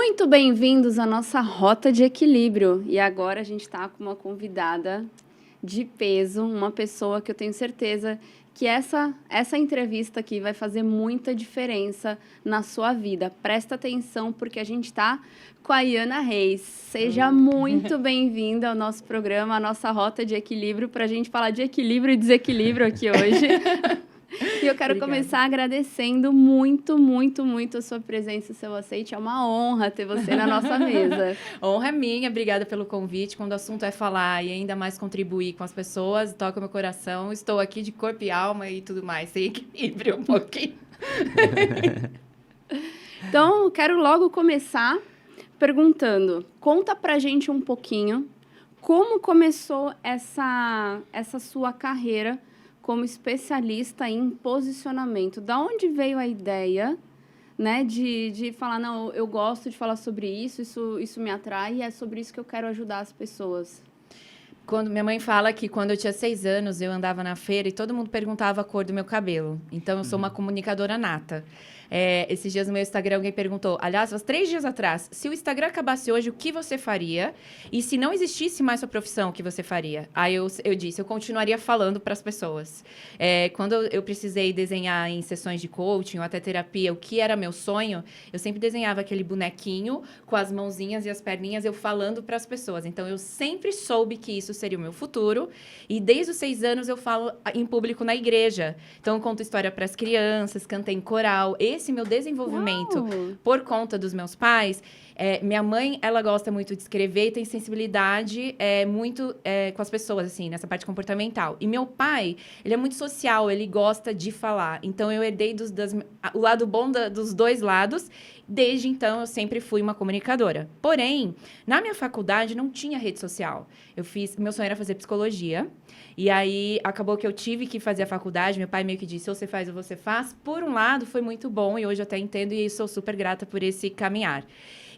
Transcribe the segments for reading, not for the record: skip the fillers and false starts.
Muito bem-vindos à nossa Rota de Equilíbrio. E agora a gente está com uma convidada de peso, uma pessoa que eu tenho certeza que essa entrevista aqui vai fazer muita diferença na sua vida. Presta atenção, porque a gente está com a Iana Reis. Seja muito bem-vinda ao nosso programa, a nossa Rota de Equilíbrio, para a gente falar de equilíbrio e desequilíbrio aqui hoje. E eu quero começar agradecendo muito, muito, muito a sua presença, o seu aceite. É uma honra ter você na nossa mesa. Honra é minha, obrigada pelo convite. Quando o assunto é falar e ainda mais contribuir com as pessoas, toca meu coração. Estou aqui de corpo e alma e tudo mais, sem equilíbrio um pouquinho. Então, eu quero logo começar perguntando, conta pra gente um pouquinho como começou essa sua carreira como especialista em posicionamento. Da onde veio a ideia, né, de falar, não, eu gosto de falar sobre isso me atrai e é sobre isso que eu quero ajudar as pessoas? Quando minha mãe fala que quando eu tinha 6 anos, eu andava na feira e todo mundo perguntava a cor do meu cabelo. Então, eu sou uma comunicadora nata. Esses dias no meu Instagram, alguém perguntou, aliás, faz 3 dias atrás, se o Instagram acabasse hoje, o que você faria? E se não existisse mais sua profissão, o que você faria? Aí eu disse, eu continuaria falando para as pessoas. Quando eu precisei desenhar em sessões de coaching ou até terapia, o que era meu sonho, eu sempre desenhava aquele bonequinho com as mãozinhas e as perninhas, eu falando para as pessoas. Então, eu sempre soube que isso seria o meu futuro. E desde os 6 anos, eu falo em público na igreja. Então, eu conto história para as crianças, cantei em coral. Esse meu desenvolvimento, por conta dos meus pais, minha mãe, ela gosta muito de escrever e tem sensibilidade muito com as pessoas, assim, nessa parte comportamental. E meu pai, ele é muito social, ele gosta de falar. Então, eu herdei o lado bom dos dois lados. Desde então, eu sempre fui uma comunicadora. Porém, na minha faculdade, não tinha rede social. Meu sonho era fazer psicologia. E aí, acabou que eu tive que fazer a faculdade. Meu pai meio que disse, ou você faz ou você faz. Por um lado, foi muito bom. E hoje eu até entendo e sou super grata por esse caminhar.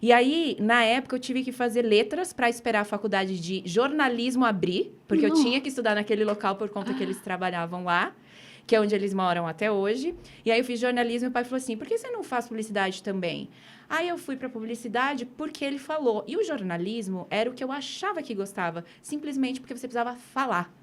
E aí, na época, eu tive que fazer letras para esperar a faculdade de jornalismo abrir. Porque eu tinha que estudar naquele local por conta que eles trabalhavam lá, que é onde eles moram até hoje. E aí eu fiz jornalismo e o pai falou assim, por que você não faz publicidade também? Aí eu fui para publicidade porque ele falou. E o jornalismo era o que eu achava que gostava, simplesmente porque você precisava falar.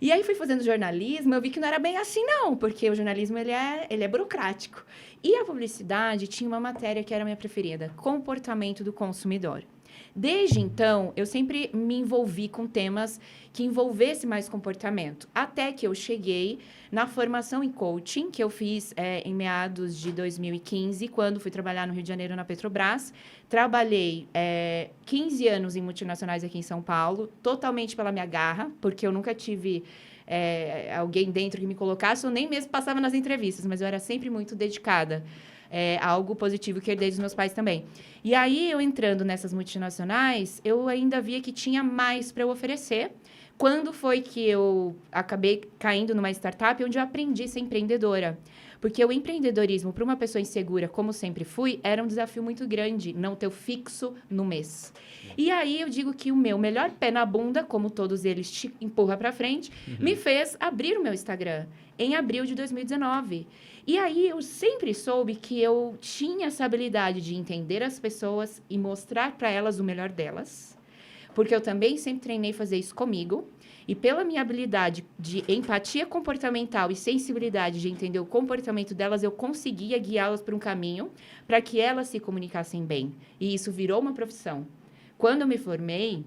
E aí fui fazendo jornalismo, eu vi que não era bem assim não, porque o jornalismo ele é burocrático. E a publicidade tinha uma matéria que era a minha preferida, comportamento do consumidor. Desde então, eu sempre me envolvi com temas que envolvessem mais comportamento. Até que eu cheguei na formação em coaching, que eu fiz em meados de 2015, quando fui trabalhar no Rio de Janeiro, na Petrobras. Trabalhei 15 anos em multinacionais aqui em São Paulo, totalmente pela minha garra, porque eu nunca tive alguém dentro que me colocasse, eu nem mesmo passava nas entrevistas, mas eu era sempre muito dedicada. Algo positivo que herdei dos meus pais também. E aí, eu entrando nessas multinacionais, eu ainda via que tinha mais para eu oferecer. Quando foi que eu acabei caindo numa startup onde eu aprendi a ser empreendedora? Porque o empreendedorismo, para uma pessoa insegura, como sempre fui, era um desafio muito grande, não ter o fixo no mês. E aí, eu digo que o meu melhor pé na bunda, como todos eles te empurra para frente, me fez abrir o meu Instagram em abril de 2019. E aí, eu sempre soube que eu tinha essa habilidade de entender as pessoas e mostrar para elas o melhor delas. Porque eu também sempre treinei fazer isso comigo. E pela minha habilidade de empatia comportamental e sensibilidade de entender o comportamento delas, eu conseguia guiá-las por um caminho para que elas se comunicassem bem. E isso virou uma profissão. Quando eu me formei,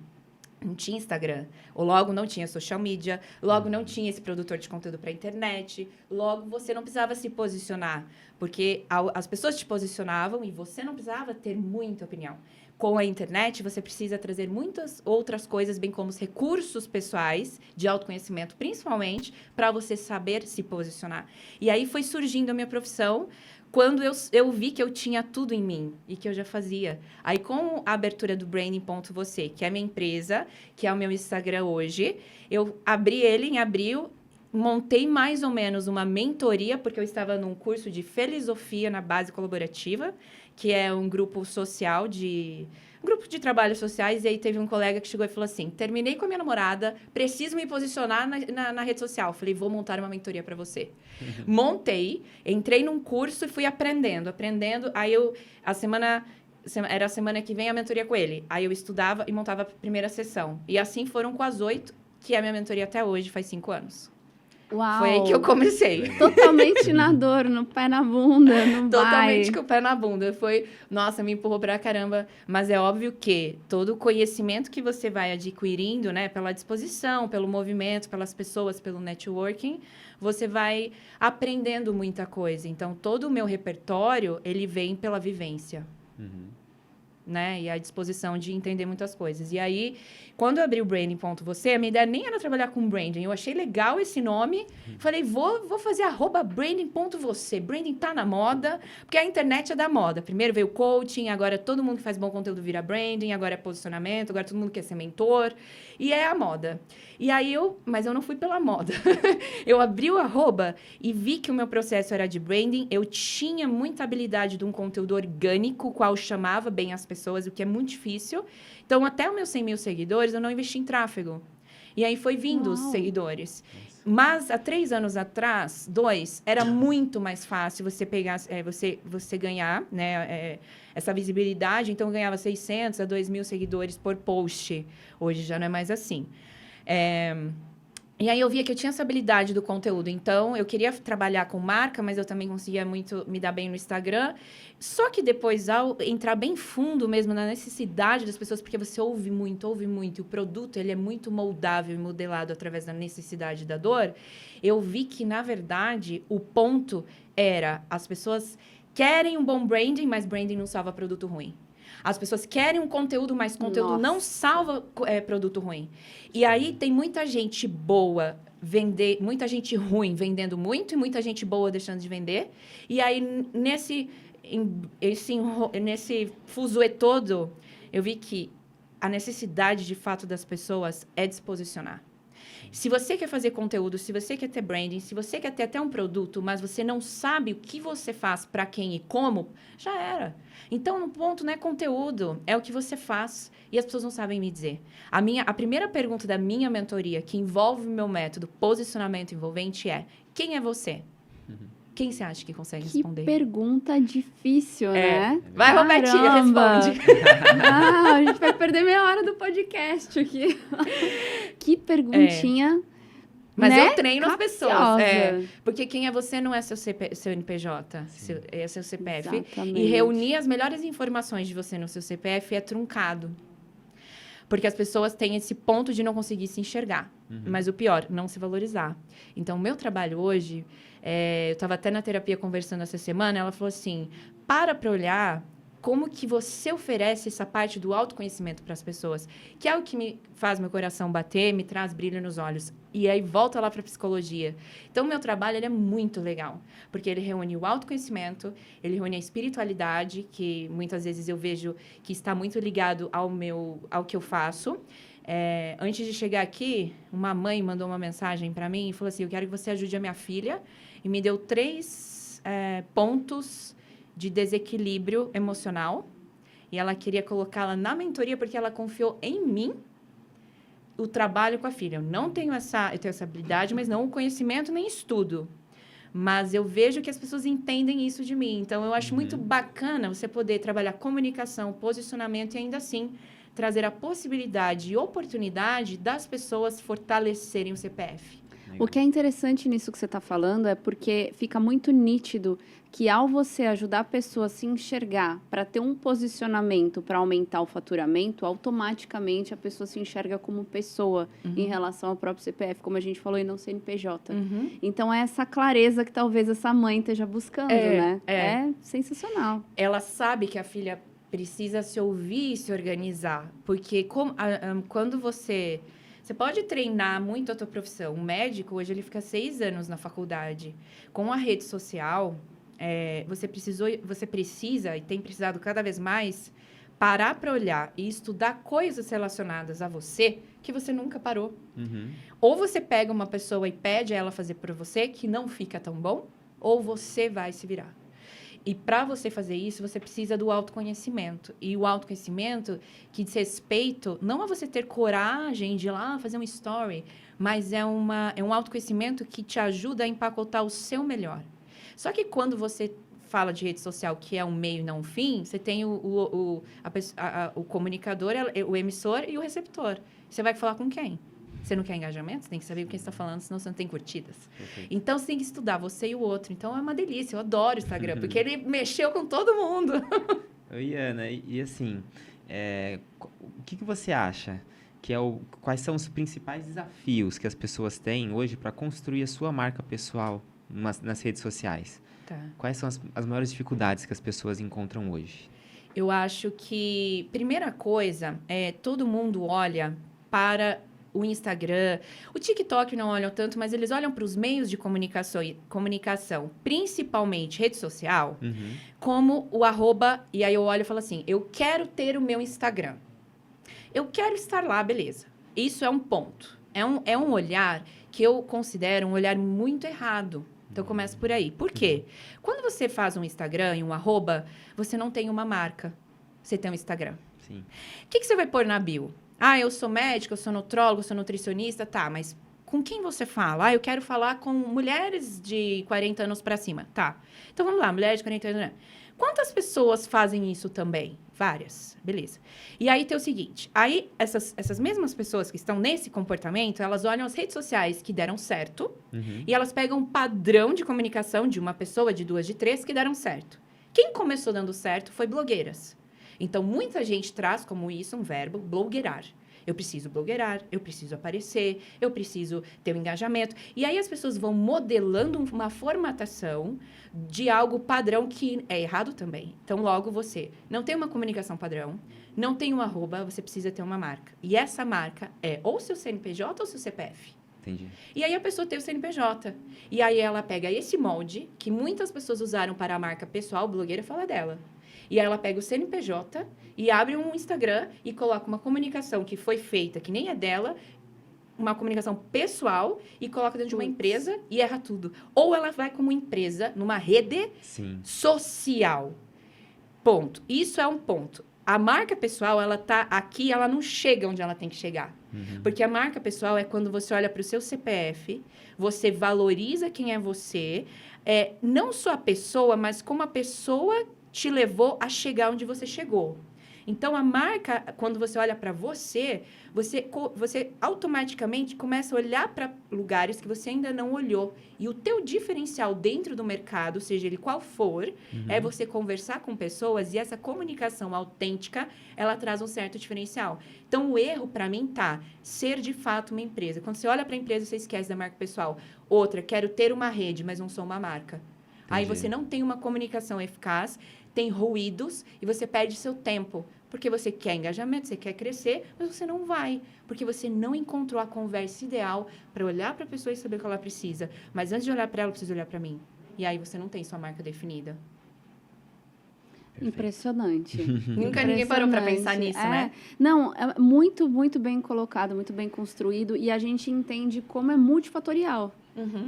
não tinha Instagram, ou logo não tinha social media, logo não tinha esse produtor de conteúdo para a internet, logo você não precisava se posicionar, porque as pessoas te posicionavam e você não precisava ter muita opinião. Com a internet, você precisa trazer muitas outras coisas, bem como os recursos pessoais, de autoconhecimento, principalmente, para você saber se posicionar. E aí foi surgindo a minha profissão, quando eu vi que eu tinha tudo em mim e que eu já fazia. Aí, com a abertura do Branding.você, que é a minha empresa, que é o meu Instagram hoje, eu abri ele em abril, montei mais ou menos uma mentoria, porque eu estava num curso de filosofia na base colaborativa, que é um grupo social um grupo de trabalhos sociais, e aí teve um colega que chegou e falou assim, terminei com a minha namorada, preciso me posicionar na rede social. Falei, vou montar uma mentoria para você. Montei, entrei num curso e fui aprendendo. Aí a semana era a semana que vem a mentoria com ele. Aí eu estudava e montava a primeira sessão. E assim foram com as 8, que é a minha mentoria até hoje, faz 5 anos. Uau! Foi aí que eu comecei. Totalmente na dor, no pé na bunda, no Totalmente vai. com o pé na bunda. Nossa, me empurrou pra caramba. Mas é óbvio que todo o conhecimento que você vai adquirindo, né, pela disposição, pelo movimento, pelas pessoas, pelo networking, você vai aprendendo muita coisa. Então, todo o meu repertório, ele vem pela vivência. Né? E a disposição de entender muitas coisas. E aí, quando eu abri o Branding.você, a minha ideia nem era trabalhar com branding. Eu achei legal esse nome. Falei, vou fazer @branding.você. Branding tá na moda, porque a internet é da moda. Primeiro veio coaching, agora todo mundo que faz bom conteúdo vira branding, agora é posicionamento, agora todo mundo quer ser mentor. E é a moda. E aí mas eu não fui pela moda. Eu abri o @ e vi que o meu processo era de branding. Eu tinha muita habilidade de um conteúdo orgânico, qual chamava bem as pessoas, o que é muito difícil. Então, até os meus 100 mil seguidores, eu não investi em tráfego. E aí foi vindo os seguidores. Mas, há 3 anos atrás, 2, era muito mais fácil você pegar, você ganhar, né, essa visibilidade. Então, eu ganhava 600 a 2.000 seguidores por post. Hoje já não é mais assim. E aí eu via que eu tinha essa habilidade do conteúdo. Então, eu queria trabalhar com marca, mas eu também conseguia muito me dar bem no Instagram. Só que depois, ao entrar bem fundo mesmo na necessidade das pessoas, porque você ouve muito, e o produto ele é muito moldável e modelado através da necessidade da dor, eu vi que, na verdade, o ponto era as pessoas querem um bom branding, mas branding não salva produto ruim. As pessoas querem um conteúdo, mas conteúdo não salva produto ruim. E aí tem muita gente boa muita gente ruim vendendo muito e muita gente boa deixando de vender. E aí, nesse fuzuê todo, eu vi que a necessidade, de fato, das pessoas é de se posicionar. Se você quer fazer conteúdo, se você quer ter branding, se você quer ter até um produto, mas você não sabe o que você faz, para quem e como, já era. Então, no ponto não é conteúdo, é o que você faz. E as pessoas não sabem me dizer. A primeira pergunta da minha mentoria, que envolve o meu método posicionamento envolvente, é: quem é você? Quem você acha que consegue responder? Que pergunta difícil, né? Vai, Robertinho, responde. A gente vai perder meia hora do podcast aqui. Que perguntinha. Mas né? eu treino as pessoas. Capciosa. Porque quem é você não é seu NPJ, é seu CPF. Exatamente. E reunir as melhores informações de você no seu CPF é truncado. Porque as pessoas têm esse ponto de não conseguir se enxergar. Mas o pior, não se valorizar. Então, o meu trabalho hoje... eu estava até na terapia conversando essa semana, ela falou assim, para olhar como que você oferece essa parte do autoconhecimento para as pessoas, que é o que me faz meu coração bater, me traz brilho nos olhos. E aí volta lá para a psicologia. Então, o meu trabalho ele é muito legal, porque ele reúne o autoconhecimento, ele reúne a espiritualidade, que muitas vezes eu vejo que está muito ligado ao que eu faço. Antes de chegar aqui, uma mãe mandou uma mensagem para mim e falou assim, eu quero que você ajude a minha filha, e me deu 3 pontos de desequilíbrio emocional, e ela queria colocá-la na mentoria porque ela confiou em mim o trabalho com a filha. Eu tenho essa habilidade, mas não o conhecimento nem estudo. Mas eu vejo que as pessoas entendem isso de mim. Então, eu acho muito bacana você poder trabalhar comunicação, posicionamento e ainda assim trazer a possibilidade e oportunidade das pessoas fortalecerem o CPF. O que é interessante nisso que você está falando é porque fica muito nítido que ao você ajudar a pessoa a se enxergar para ter um posicionamento para aumentar o faturamento, automaticamente a pessoa se enxerga como pessoa em relação ao próprio CPF, como a gente falou, e não CNPJ. Então, é essa clareza que talvez essa mãe esteja buscando, né? É sensacional. Ela sabe que a filha precisa se ouvir e se organizar, porque quando você pode treinar muito a tua profissão. Um médico, hoje, ele fica 6 anos na faculdade. Com a rede social, você precisa, e tem precisado cada vez mais, parar para olhar e estudar coisas relacionadas a você que você nunca parou. Ou você pega uma pessoa e pede a ela fazer por você, que não fica tão bom, ou você vai se virar. E para você fazer isso, você precisa do autoconhecimento. E o autoconhecimento que diz respeito, não a você ter coragem de ir lá fazer um story, mas é um autoconhecimento que te ajuda a empacotar o seu melhor. Só que quando você fala de rede social, que é um meio e não um fim, você tem o comunicador, o emissor e o receptor. Você vai falar com quem? Você não quer engajamento? Você tem que saber com quem você está falando, senão você não tem curtidas. Perfeito. Então, você tem que estudar, você e o outro. Então, é uma delícia. Eu adoro o Instagram, porque ele mexeu com todo mundo. Oi, Ana, e assim, o que você acha que quais são os principais desafios que as pessoas têm hoje para construir a sua marca pessoal nas redes sociais? Tá. Quais são as maiores dificuldades que as pessoas encontram hoje? Eu acho que, primeira coisa, todo mundo olha para o Instagram. O TikTok não olham tanto, mas eles olham para os meios de comunicação, principalmente rede social, como o arroba. E aí eu olho e falo assim, eu quero ter o meu Instagram. Eu quero estar lá, beleza. Isso é um ponto. É um olhar que eu considero um olhar muito errado. Então, eu começo por aí. Por quê? Quando você faz um Instagram e um arroba, você não tem uma marca. Você tem um Instagram. Sim. O que você vai pôr na bio? Ah, eu sou médica, eu sou nutrólogo, eu sou nutricionista. Tá, mas com quem você fala? Ah, eu quero falar com mulheres de 40 anos para cima. Tá. Então, vamos lá, mulheres de 40 anos. Quantas pessoas fazem isso também? Várias. Beleza. E aí tem o seguinte, aí essas mesmas pessoas que estão nesse comportamento, elas olham as redes sociais que deram certo e elas pegam um padrão de comunicação de uma pessoa, de duas, de três, que deram certo. Quem começou dando certo foi blogueiras. Então, muita gente traz como isso um verbo, blogueirar. Eu preciso blogueirar, eu preciso aparecer, eu preciso ter um engajamento. E aí as pessoas vão modelando uma formatação de algo padrão que é errado também. Então, logo você não tem uma comunicação padrão, não tem um arroba, você precisa ter uma marca. E essa marca é ou seu CNPJ ou seu CPF. Entendi. E aí a pessoa tem o CNPJ. E aí ela pega esse molde, que muitas pessoas usaram para a marca pessoal, blogueira fala dela. E aí ela pega o CNPJ e abre um Instagram e coloca uma comunicação que foi feita, que nem é dela, uma comunicação pessoal, e coloca dentro de uma empresa e erra tudo. Ou ela vai como empresa numa rede social. Ponto. Isso é um ponto. A marca pessoal, ela tá aqui, ela não chega onde ela tem que chegar. Porque a marca pessoal é quando você olha para o seu CPF, você valoriza quem é você, não só a pessoa, mas como a pessoa te levou a chegar onde você chegou. Então, a marca, quando você olha para você automaticamente começa a olhar para lugares que você ainda não olhou. E o teu diferencial dentro do mercado, seja ele qual for, é você conversar com pessoas e essa comunicação autêntica, ela traz um certo diferencial. Então, o erro, para mim, ser de fato uma empresa. Quando você olha para a empresa, você esquece da marca pessoal. Outra, quero ter uma rede, mas não sou uma marca. Entendi. Aí você não tem uma comunicação eficaz, tem ruídos e você perde seu tempo. Porque você quer engajamento, você quer crescer, mas você não vai. Porque você não encontrou a conversa ideal para olhar para a pessoa e saber o que ela precisa. Mas antes de olhar para ela, precisa olhar para mim. E aí você não tem sua marca definida. Perfeito. Impressionante. Nunca ninguém parou para pensar nisso, né? Não, é muito, muito bem colocado, muito bem construído. E a gente entende como é multifatorial,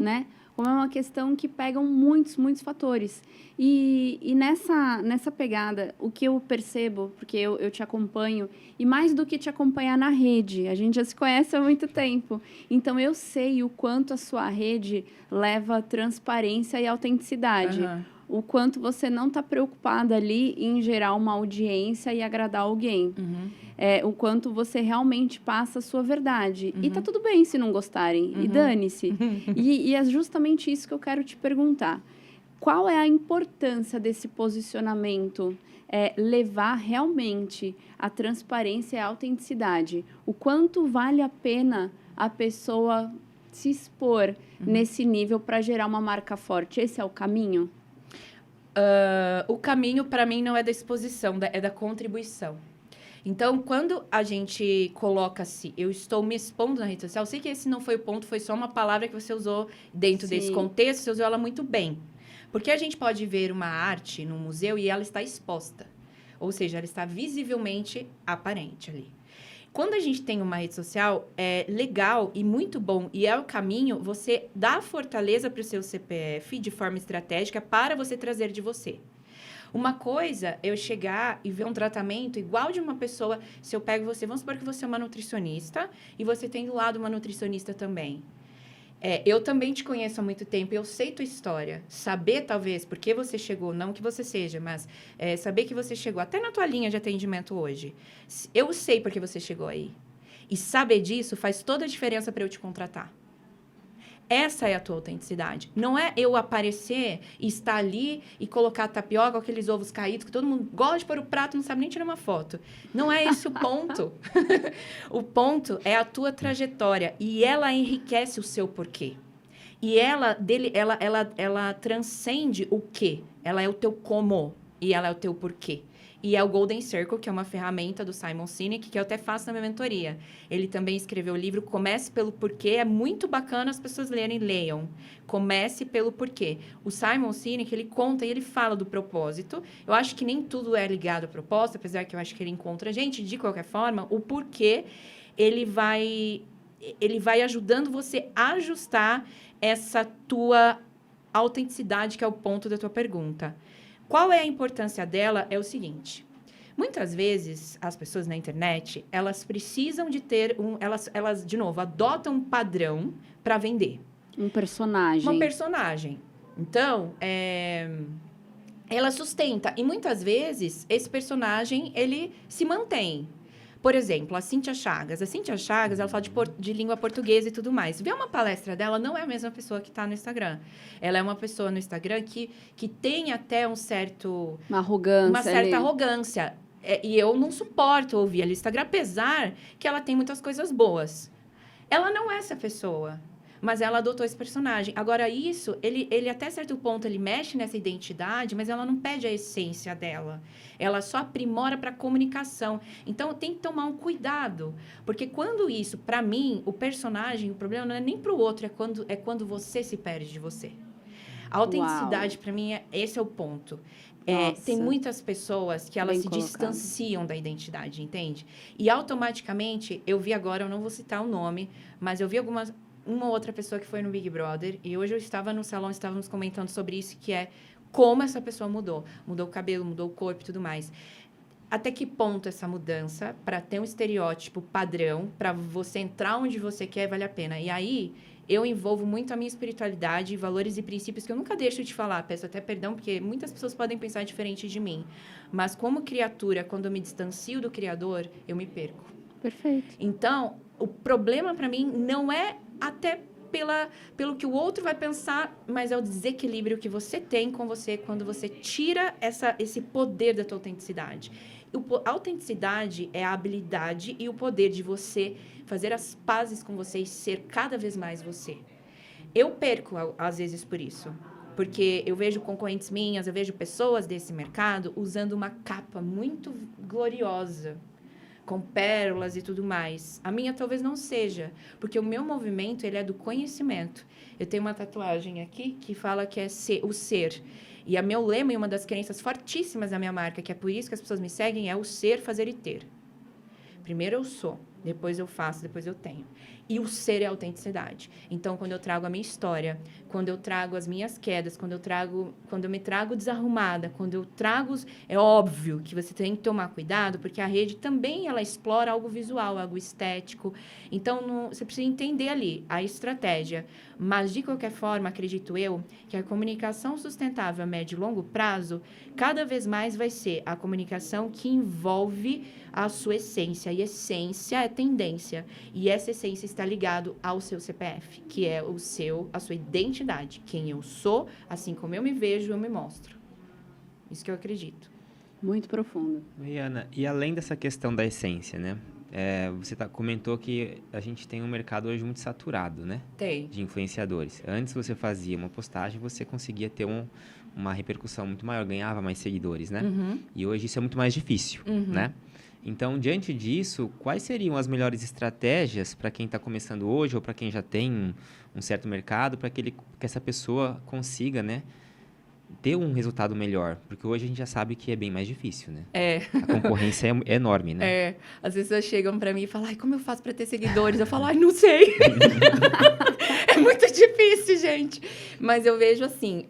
né? Como é uma questão que pegam muitos, muitos fatores. E nessa pegada, o que eu percebo, porque eu te acompanho, e mais do que te acompanhar na rede, a gente já se conhece há muito tempo. Então, eu sei o quanto a sua rede leva transparência e autenticidade. O quanto você não está preocupada ali em gerar uma audiência e agradar alguém. O quanto você realmente passa a sua verdade. E tá tudo bem se não gostarem. E dane-se. E é justamente isso que eu quero te perguntar. Qual é a importância desse posicionamento? Levar realmente a transparência e a autenticidade. O quanto vale a pena a pessoa se expor nesse nível para gerar uma marca forte? Esse é o caminho? O caminho, para mim, não é da exposição, é da contribuição. Então, quando a gente coloca-se, eu estou me expondo na rede social, eu sei que esse não foi o ponto, foi só uma palavra que você usou dentro desse contexto, você usou ela muito bem. Porque a gente pode ver uma arte no museu e ela está exposta. Ou seja, ela está visivelmente aparente ali. Quando a gente tem uma rede social, é legal e muito bom, e é o caminho, você dá fortaleza para o seu CPF de forma estratégica para você trazer de você. Uma coisa é eu chegar e ver um tratamento igual de uma pessoa, se eu pego você, vamos supor que você é uma nutricionista, e você tem do lado uma nutricionista também. Eu também te conheço há muito tempo, eu sei tua história. Saber, talvez, por que você chegou, não que você seja, mas saber que você chegou até na tua linha de atendimento hoje. Eu sei por que você chegou aí. E saber disso faz toda a diferença para eu te contratar. Essa é a tua autenticidade. Não é eu aparecer e estar ali e colocar tapioca com aqueles ovos caídos que todo mundo gosta de pôr o prato e não sabe nem tirar uma foto. Não é esse o ponto. O ponto é a tua trajetória e ela enriquece o seu porquê. E ela transcende o quê? Ela é o teu como e ela é o teu porquê. E é o Golden Circle, que é uma ferramenta do Simon Sinek, que eu até faço na minha mentoria. Ele também escreveu o livro Comece pelo Porquê. É muito bacana as pessoas lerem, leiam. Comece pelo porquê. O Simon Sinek, ele conta e ele fala do propósito. Eu acho que nem tudo é ligado ao propósito, apesar que eu acho que ele encontra a gente. De qualquer forma, o porquê, ele vai ajudando você a ajustar essa tua autenticidade, que é o ponto da tua pergunta. Qual é a importância dela? É o seguinte. Muitas vezes, as pessoas na internet, elas precisam de ter elas, de novo, adotam um padrão para vender. Um personagem. Uma personagem. Então, ela sustenta. E muitas vezes, esse personagem, ele se mantém. Por exemplo, a Cíntia Chagas. A Cíntia Chagas, ela fala de língua portuguesa e tudo mais. Vê uma palestra dela, não é a mesma pessoa que está no Instagram. Ela é uma pessoa no Instagram que tem até uma certa arrogância. E eu não suporto ouvir ela no Instagram, apesar que ela tem muitas coisas boas. Ela não é essa pessoa, mas ela adotou esse personagem. Agora, isso, ele até certo ponto, ele mexe nessa identidade, mas ela não perde a essência dela. Ela só aprimora para a comunicação. Então, tem que tomar um cuidado. Porque quando isso, para mim, o personagem, o problema não é nem para o outro, é quando você se perde de você. A autenticidade, para mim, esse é o ponto. Tem muitas pessoas que elas se distanciam da identidade, entende? E automaticamente, eu vi agora, eu não vou citar o nome, mas eu vi uma outra pessoa que foi no Big Brother, e hoje eu estava no salão, estávamos comentando sobre isso, que é como essa pessoa mudou. Mudou o cabelo, mudou o corpo e tudo mais. Até que ponto essa mudança, para ter um estereótipo padrão, para você entrar onde você quer, vale a pena. E aí, eu envolvo muito a minha espiritualidade, valores e princípios que eu nunca deixo de falar. Peço até perdão, porque muitas pessoas podem pensar diferente de mim. Mas como criatura, quando eu me distancio do Criador, eu me perco. Perfeito. Então, o problema para mim não é até pelo que o outro vai pensar, mas é o desequilíbrio que você tem com você quando você tira esse poder da tua autenticidade. A autenticidade é a habilidade e o poder de você fazer as pazes com você e ser cada vez mais você. Eu perco, às vezes, por isso. Porque eu vejo concorrentes minhas, eu vejo pessoas desse mercado usando uma capa muito gloriosa, com pérolas e tudo mais. A minha talvez não seja, porque o meu movimento, ele é do conhecimento. Eu tenho uma tatuagem aqui que fala que é o ser. E o meu lema e uma das crenças fortíssimas da minha marca, que é por isso que as pessoas me seguem, é o ser, fazer e ter. Primeiro eu sou, depois eu faço, depois eu tenho. E o ser é a autenticidade. Então, quando eu trago a minha história, quando eu trago as minhas quedas, quando eu me trago desarrumada, quando eu trago... É óbvio que você tem que tomar cuidado, porque a rede também, ela explora algo visual, algo estético. Então, você precisa entender ali a estratégia. Mas, de qualquer forma, acredito eu, que a comunicação sustentável a médio e longo prazo, cada vez mais vai ser a comunicação que envolve a sua essência. E essência é tendência. E essa essência está ligado ao seu CPF, que é a sua identidade. Quem eu sou, assim como eu me vejo, eu me mostro. Isso que eu acredito. Muito profundo. Ana, e além dessa questão da essência, né? Você comentou que a gente tem um mercado hoje muito saturado, né? Tem. De influenciadores. Antes você fazia uma postagem, você conseguia ter uma repercussão muito maior, ganhava mais seguidores, né? Uhum. E hoje isso é muito mais difícil, né? Então, diante disso, quais seriam as melhores estratégias para quem está começando hoje ou para quem já tem um certo mercado, para que essa pessoa consiga, né, ter um resultado melhor? Porque hoje a gente já sabe que é bem mais difícil, né? É. A concorrência é enorme, né? É, as pessoas chegam pra mim e falam, ai, como eu faço pra ter seguidores? Eu falo, ai, não sei. É muito difícil, gente. Mas eu vejo assim,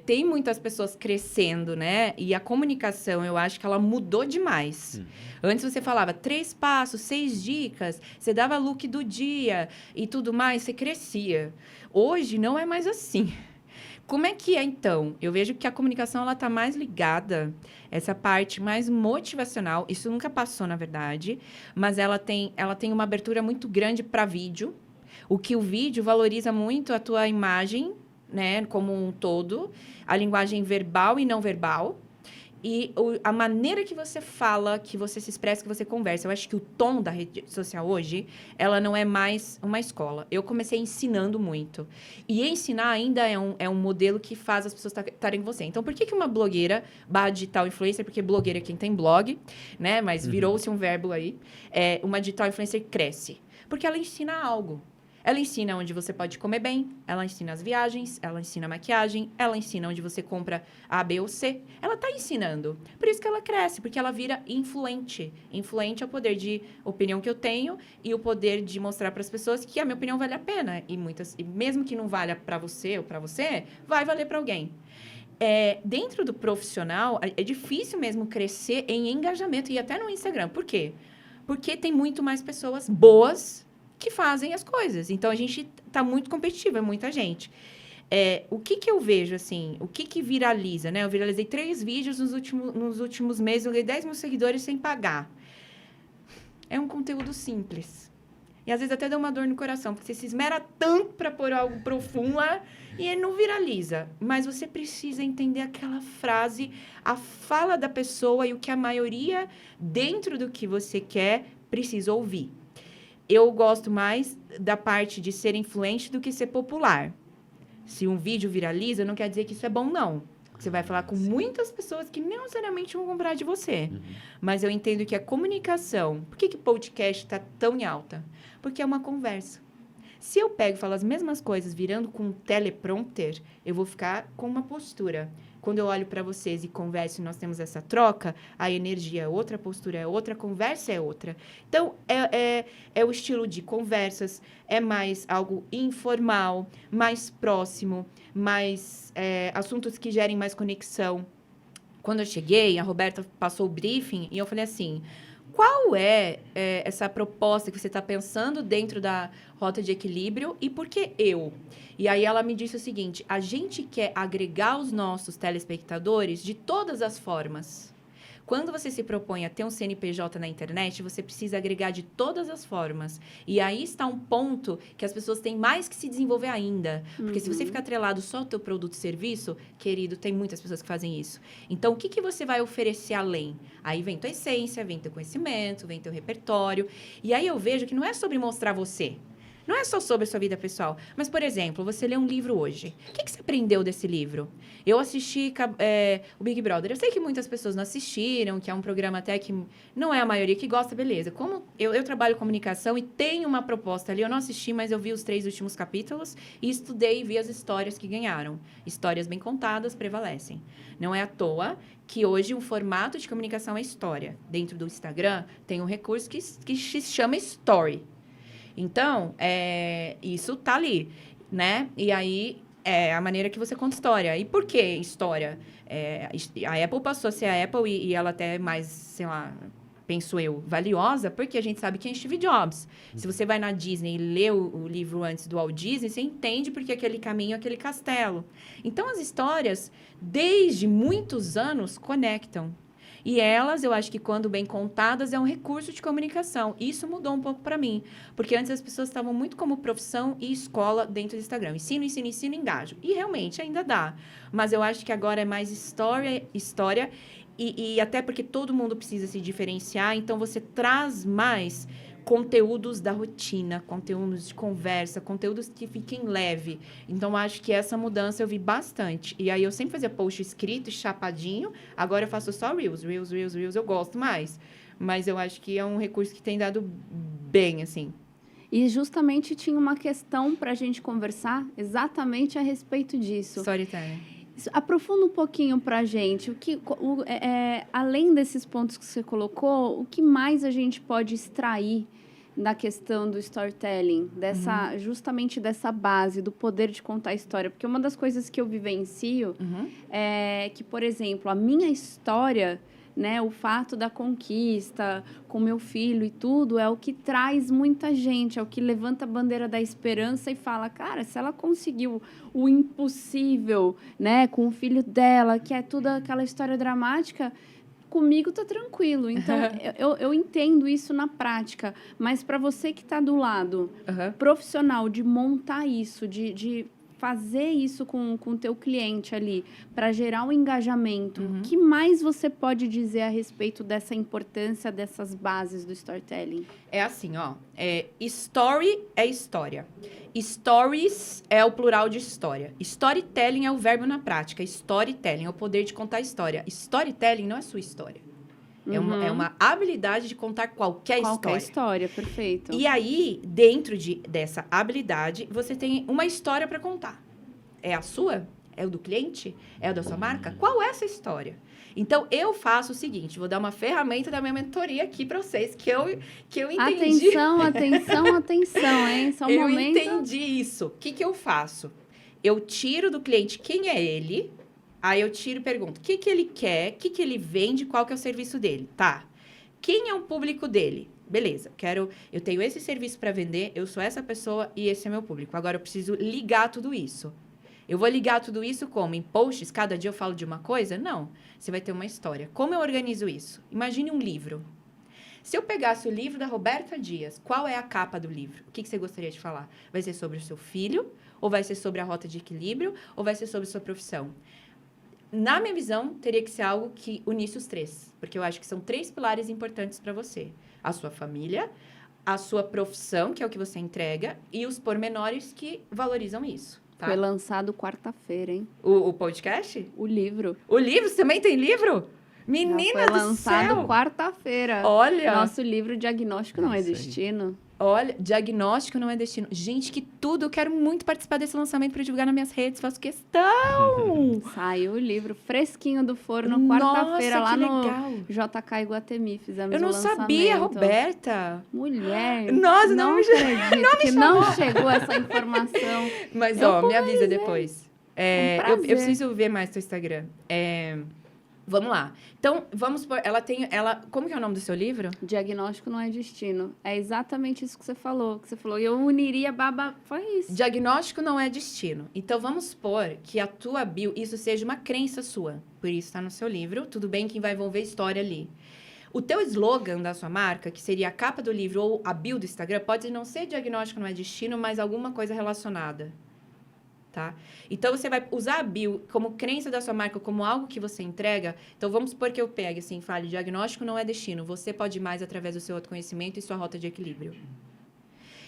tem muitas pessoas crescendo, né? E a comunicação, eu acho que ela mudou demais. Antes você falava 3 passos, 6 dicas, você dava look do dia e tudo mais, você crescia. Hoje não é mais assim. Como é que é, então? Eu vejo que a comunicação, ela tá mais ligada, essa parte mais motivacional, isso nunca passou, na verdade, mas ela tem uma abertura muito grande para vídeo, o que o vídeo valoriza muito a tua imagem, né, como um todo, a linguagem verbal e não verbal, e a maneira que você fala, que você se expressa, que você conversa. Eu acho que o tom da rede social hoje, ela não é mais uma escola. Eu comecei ensinando muito. E ensinar ainda é um modelo que faz as pessoas estarem com você. Então, por que uma blogueira /digital influencer, porque blogueira é quem tem blog, né? Mas virou-se um verbo aí. Uma digital influencer cresce. Porque ela ensina algo. Ela ensina onde você pode comer bem, ela ensina as viagens, ela ensina a maquiagem, ela ensina onde você compra A, B ou C. Ela está ensinando. Por isso que ela cresce, porque ela vira influente. Influente é o poder de opinião que eu tenho e o poder de mostrar para as pessoas que a minha opinião vale a pena. E mesmo que não valha para você ou para você, vai valer para alguém. Dentro do profissional, é difícil mesmo crescer em engajamento e até no Instagram. Por quê? Porque tem muito mais pessoas boas que fazem as coisas. Então, a gente tá muito competitivo, é muita gente. O que eu vejo, assim, o que viraliza, né? Eu viralizei 3 vídeos nos últimos meses, eu ganhei 10 mil seguidores sem pagar. É um conteúdo simples. E, às vezes, até dá uma dor no coração, porque você se esmera tanto para pôr algo profundo lá e ele não viraliza. Mas você precisa entender aquela frase, a fala da pessoa e o que a maioria, dentro do que você quer, precisa ouvir. Eu gosto mais da parte de ser influente do que ser popular. Se um vídeo viraliza, não quer dizer que isso é bom, não. Você vai falar com muitas pessoas que não necessariamente vão comprar de você. Mas eu entendo que a comunicação... Por que podcast está tão em alta? Porque é uma conversa. Se eu pego e falo as mesmas coisas virando com um teleprompter, eu vou ficar com uma postura. Quando eu olho para vocês e converso e nós temos essa troca, a energia é outra, a postura é outra, a conversa é outra. Então, é o estilo de conversas, é mais algo informal, mais próximo, mais assuntos que gerem mais conexão. Quando eu cheguei, a Roberta passou o briefing e eu falei assim... Qual é essa proposta que você está pensando dentro da rota de equilíbrio e por que eu? E aí ela me disse o seguinte, a gente quer agregar os nossos telespectadores de todas as formas. Quando você se propõe a ter um CNPJ na internet, você precisa agregar de todas as formas. E aí está um ponto que as pessoas têm mais que se desenvolver ainda. Porque se você ficar atrelado só ao teu produto e serviço, querido, tem muitas pessoas que fazem isso. Então, o que você vai oferecer além? Aí vem tua essência, vem teu conhecimento, vem teu repertório. E aí eu vejo que não é sobre mostrar você. Não é só sobre a sua vida pessoal. Mas, por exemplo, você lê um livro hoje. O que você aprendeu desse livro? Eu assisti o Big Brother. Eu sei que muitas pessoas não assistiram, que é um programa até que não é a maioria que gosta, beleza. Como eu trabalho comunicação e tenho uma proposta ali, eu não assisti, mas eu vi os 3 últimos capítulos e estudei e vi as histórias que ganharam. Histórias bem contadas prevalecem. Não é à toa que hoje um formato de comunicação é história. Dentro do Instagram tem um recurso que se chama Story. Então, isso tá ali, né? E aí, é a maneira que você conta história. E por que história? A Apple passou a ser a Apple e ela até é mais, sei lá, penso eu, valiosa, porque a gente sabe quem é Steve Jobs. Se você vai na Disney e lê o livro antes do Walt Disney, você entende porque aquele caminho, aquele castelo. Então, as histórias, desde muitos anos, conectam. E elas, eu acho que quando bem contadas, é um recurso de comunicação. Isso mudou um pouco para mim. Porque antes as pessoas estavam muito como profissão e escola dentro do Instagram. Ensino, engajo. E realmente ainda dá. Mas eu acho que agora é mais história. E até porque todo mundo precisa se diferenciar. Então, você traz mais conteúdos da rotina, conteúdos de conversa, conteúdos que fiquem leve. Então, acho que essa mudança eu vi bastante. E aí, eu sempre fazia post escrito, chapadinho. Agora, eu faço só Reels. Reels, eu gosto mais. Mas eu acho que é um recurso que tem dado bem, assim. E justamente tinha uma questão para a gente conversar exatamente a respeito disso. Storytelling. Aprofunda um pouquinho para a gente. Além desses pontos que você colocou, o que mais a gente pode extrair da questão do storytelling, justamente dessa base, do poder de contar a história? Porque uma das coisas que eu vivencio é que, por exemplo, a minha história, né, o fato da conquista com meu filho e tudo, é o que traz muita gente, é o que levanta a bandeira da esperança e fala, cara, se ela conseguiu o impossível, né, com o filho dela, que é toda aquela história dramática, comigo tá tranquilo. Então, eu entendo isso na prática, mas para você que está do lado profissional, de montar isso, de fazer isso com o teu cliente ali, para gerar um engajamento, o que mais você pode dizer a respeito dessa importância dessas bases do storytelling? É assim, ó, story é história. Stories é o plural de história. Storytelling é o verbo na prática. Storytelling é o poder de contar história. Storytelling não é sua história. É uma habilidade de contar qualquer história. Qualquer história, perfeito. E aí, dentro dessa habilidade, você tem uma história para contar. É a sua? É o do cliente? É a da sua marca? Qual é essa história? Então, eu faço o seguinte, vou dar uma ferramenta da minha mentoria aqui para vocês, que eu entendi. Atenção, hein? Só um momento. Eu entendi isso. O que eu faço? Eu tiro do cliente quem é ele, aí eu tiro e pergunto, o que ele quer, o que ele vende, qual que é o serviço dele, tá? Quem é o público dele? Beleza, eu tenho esse serviço para vender, eu sou essa pessoa e esse é meu público. Agora, eu preciso ligar tudo isso. Eu vou ligar tudo isso como? Em posts, cada dia eu falo de uma coisa? Não. Você vai ter uma história. Como eu organizo isso? Imagine um livro. Se eu pegasse o livro da Roberta Dias, qual é a capa do livro? O que você gostaria de falar? Vai ser sobre o seu filho? Ou vai ser sobre a rota de equilíbrio? Ou vai ser sobre sua profissão? Na minha visão, teria que ser algo que unisse os três. Porque eu acho que são 3 pilares importantes para você. A sua família, a sua profissão, que é o que você entrega, e os pormenores que valorizam isso. Tá? Foi lançado quarta-feira, hein? O podcast? O livro. O livro? Você também tem livro? Menina do céu! Foi lançado quarta-feira. Olha! Nosso livro Diagnóstico Não é Destino. Olha, Diagnóstico Não é Destino. Gente, que tudo! Eu quero muito participar desse lançamento para divulgar nas minhas redes. Faço questão! Saiu o livro fresquinho do forno, quarta-feira, lá legal. no JK Iguatemi. Fizemos Eu não o lançamento. Sabia, Roberta! Mulher! Nossa, não acredito que não chegou essa informação. Mas, me avisa depois. Eu preciso ver mais teu Instagram. Vamos lá. Então, vamos por... Como que é o nome do seu livro? Diagnóstico Não é Destino. É exatamente isso que você falou. Eu uniria Foi isso. Diagnóstico não é destino. Então, vamos supor que a tua bio, isso seja uma crença sua. Por isso está no seu livro. Tudo bem que vai envolver história ali. O teu slogan da sua marca, que seria a capa do livro ou a bio do Instagram, pode não ser diagnóstico não é destino, mas alguma coisa relacionada. Tá? Então, você vai usar a bio como crença da sua marca, como algo que você entrega. Então, vamos supor que eu pegue assim, fale, diagnóstico não é destino. Você pode ir mais através do seu autoconhecimento e sua rota de equilíbrio.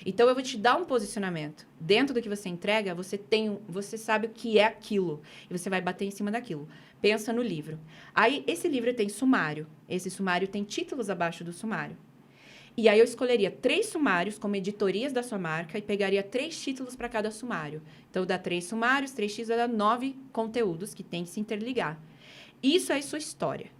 Então, eu vou te dar um posicionamento. Dentro do que você entrega, você sabe o que é aquilo. E você vai bater em cima daquilo. Pensa no livro. Aí, esse livro tem sumário. Esse sumário tem títulos abaixo do sumário. E aí eu escolheria 3 sumários como editorias da sua marca e pegaria 3 títulos para cada sumário. Então, dá 3 sumários, 3 títulos, dá 9 conteúdos que tem que se interligar. Isso é sua história.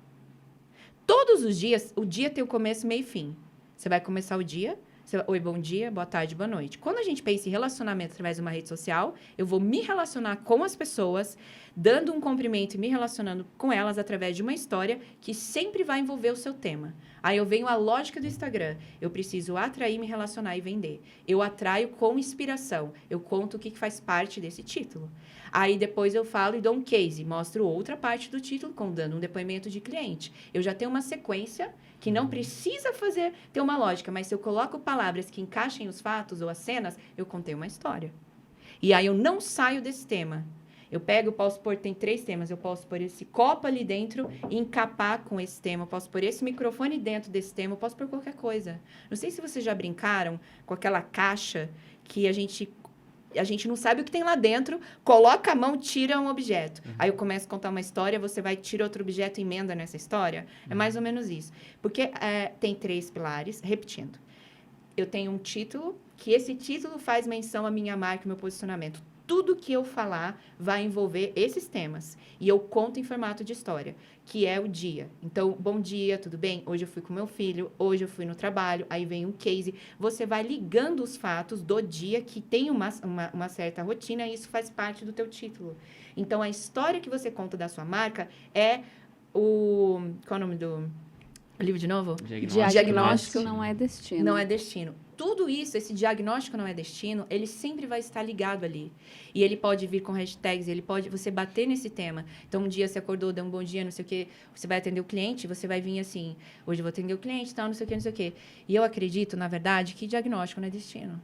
Todos os dias, o dia tem o começo, meio e fim. Você vai começar o dia, oi, bom dia, boa tarde, boa noite. Quando a gente pensa em relacionamento através de uma rede social, eu vou me relacionar com as pessoas, dando um cumprimento e me relacionando com elas através de uma história que sempre vai envolver o seu tema. Aí eu venho a lógica do Instagram. Eu preciso atrair, me relacionar e vender. Eu atraio com inspiração. Eu conto o que faz parte desse título. Aí depois eu falo e dou um case. Mostro outra parte do título, dando um depoimento de cliente. Eu já tenho uma sequência que não precisa ter uma lógica. Mas se eu coloco palavras que encaixem os fatos ou as cenas, eu contei uma história. E aí eu não saio desse tema. Posso pôr, tem 3 temas, eu posso pôr esse copo ali dentro e encapar com esse tema, eu posso pôr esse microfone dentro desse tema, eu posso pôr qualquer coisa. Não sei se vocês já brincaram com aquela caixa que a gente não sabe o que tem lá dentro, coloca a mão, tira um objeto. Aí eu começo a contar uma história, você vai, tira outro objeto e emenda nessa história. É mais ou menos isso. Porque tem 3 pilares, repetindo. Eu tenho um título, que esse título faz menção à minha marca e meu posicionamento. tudo que eu falar vai envolver esses temas. E eu conto em formato de história, que é o dia. Então, bom dia, tudo bem? Hoje eu fui com meu filho, hoje eu fui no trabalho, aí vem um case. Você vai ligando os fatos do dia que tem uma certa rotina e isso faz parte do teu título. Então, a história que você conta da sua marca é o... Qual é o nome do livro de novo? Diagnóstico não é destino. Não é destino. Tudo isso, esse diagnóstico não é destino, ele sempre vai estar ligado ali. E ele pode vir com hashtags, você bater nesse tema. Então, um dia você acordou, deu um bom dia, não sei o quê, você vai atender o cliente, você vai vir assim, hoje eu vou atender o cliente, tal, não sei o quê, não sei o quê. E eu acredito, na verdade, que diagnóstico não é destino.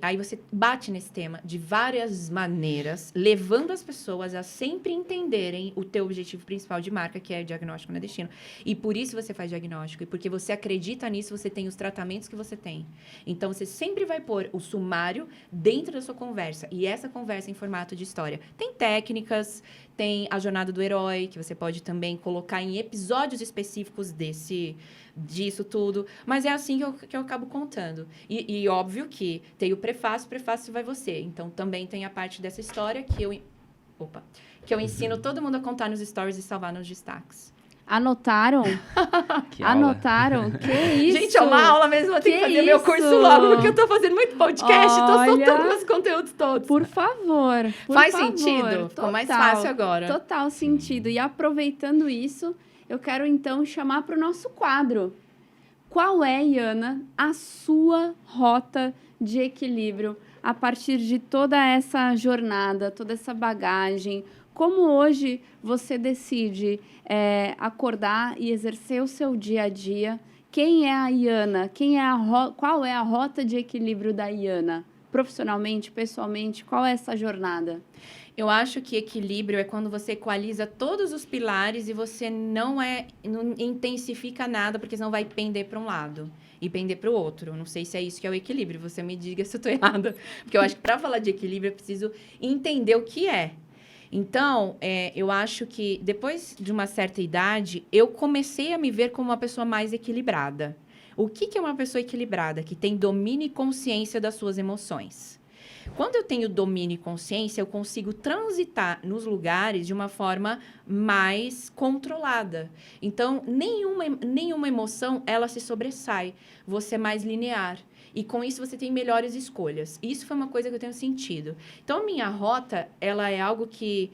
Aí você bate nesse tema de várias maneiras, levando as pessoas a sempre entenderem o teu objetivo principal de marca, que é diagnóstico não é destino. E por isso você faz diagnóstico. E porque você acredita nisso, você tem os tratamentos que você tem. Então, você sempre vai pôr o sumário dentro da sua conversa. E essa conversa em formato de história. Tem técnicas, tem a jornada do herói, que você pode também colocar em episódios específicos disso tudo. Mas é assim que eu acabo contando. E óbvio que tem o prefácio vai você. Então, também tem a parte dessa história que eu ensino todo mundo a contar nos stories e salvar nos destaques. Anotaram? Que aula. Anotaram? Que isso? Gente, é uma aula mesmo, eu tenho que fazer meu curso logo, porque eu tô fazendo muito podcast, tô soltando meus conteúdos todos. Por favor. Faz sentido? Ficou mais fácil agora. Total sentido. E aproveitando isso, eu quero então chamar para o nosso quadro. Qual é, Iana, a sua rota de equilíbrio a partir de toda essa jornada, toda essa bagagem? Como hoje você decide acordar e exercer o seu dia a dia? Quem é a Iana? Qual é a rota de equilíbrio da Iana? Profissionalmente, pessoalmente, qual é essa jornada? Eu acho que equilíbrio é quando você equaliza todos os pilares e você não intensifica nada, porque senão vai pender para um lado e pender para o outro. Não sei se é isso que é o equilíbrio. Você me diga se eu estou errada. Porque eu acho que para falar de equilíbrio, eu preciso entender o que é. Então, eu acho que depois de uma certa idade, eu comecei a me ver como uma pessoa mais equilibrada. O que é uma pessoa equilibrada? Que tem domínio e consciência das suas emoções. Quando eu tenho domínio e consciência, eu consigo transitar nos lugares de uma forma mais controlada. Então, nenhuma emoção, ela se sobressai. Você é mais linear. E com isso você tem melhores escolhas. Isso foi uma coisa que eu tenho sentido. Então, a minha rota, ela é algo que...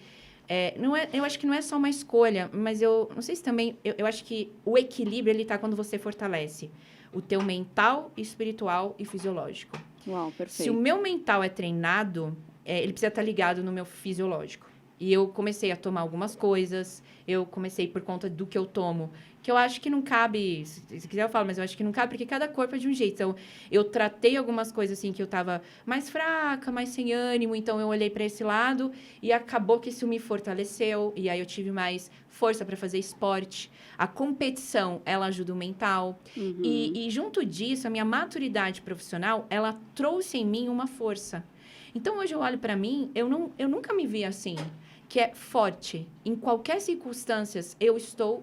eu acho que não é só uma escolha, mas eu não sei se também... Eu acho que o equilíbrio, ele está quando você fortalece o teu mental, espiritual e fisiológico. Uau, perfeito. Se o meu mental é treinado, ele precisa estar ligado no meu fisiológico. E eu comecei a tomar algumas coisas, eu comecei por conta do que eu tomo, que eu acho que não cabe, se quiser eu falo, mas eu acho que não cabe, porque cada corpo é de um jeito. Então, eu tratei algumas coisas assim, que eu tava mais fraca, mais sem ânimo, então eu olhei para esse lado e acabou que isso me fortaleceu, e aí eu tive mais força para fazer esporte. A competição, ela ajuda o mental. Uhum. E junto disso, a minha maturidade profissional, ela trouxe em mim uma força. Então, hoje eu olho para mim, eu nunca me vi assim, que é forte. Em qualquer circunstância, eu estou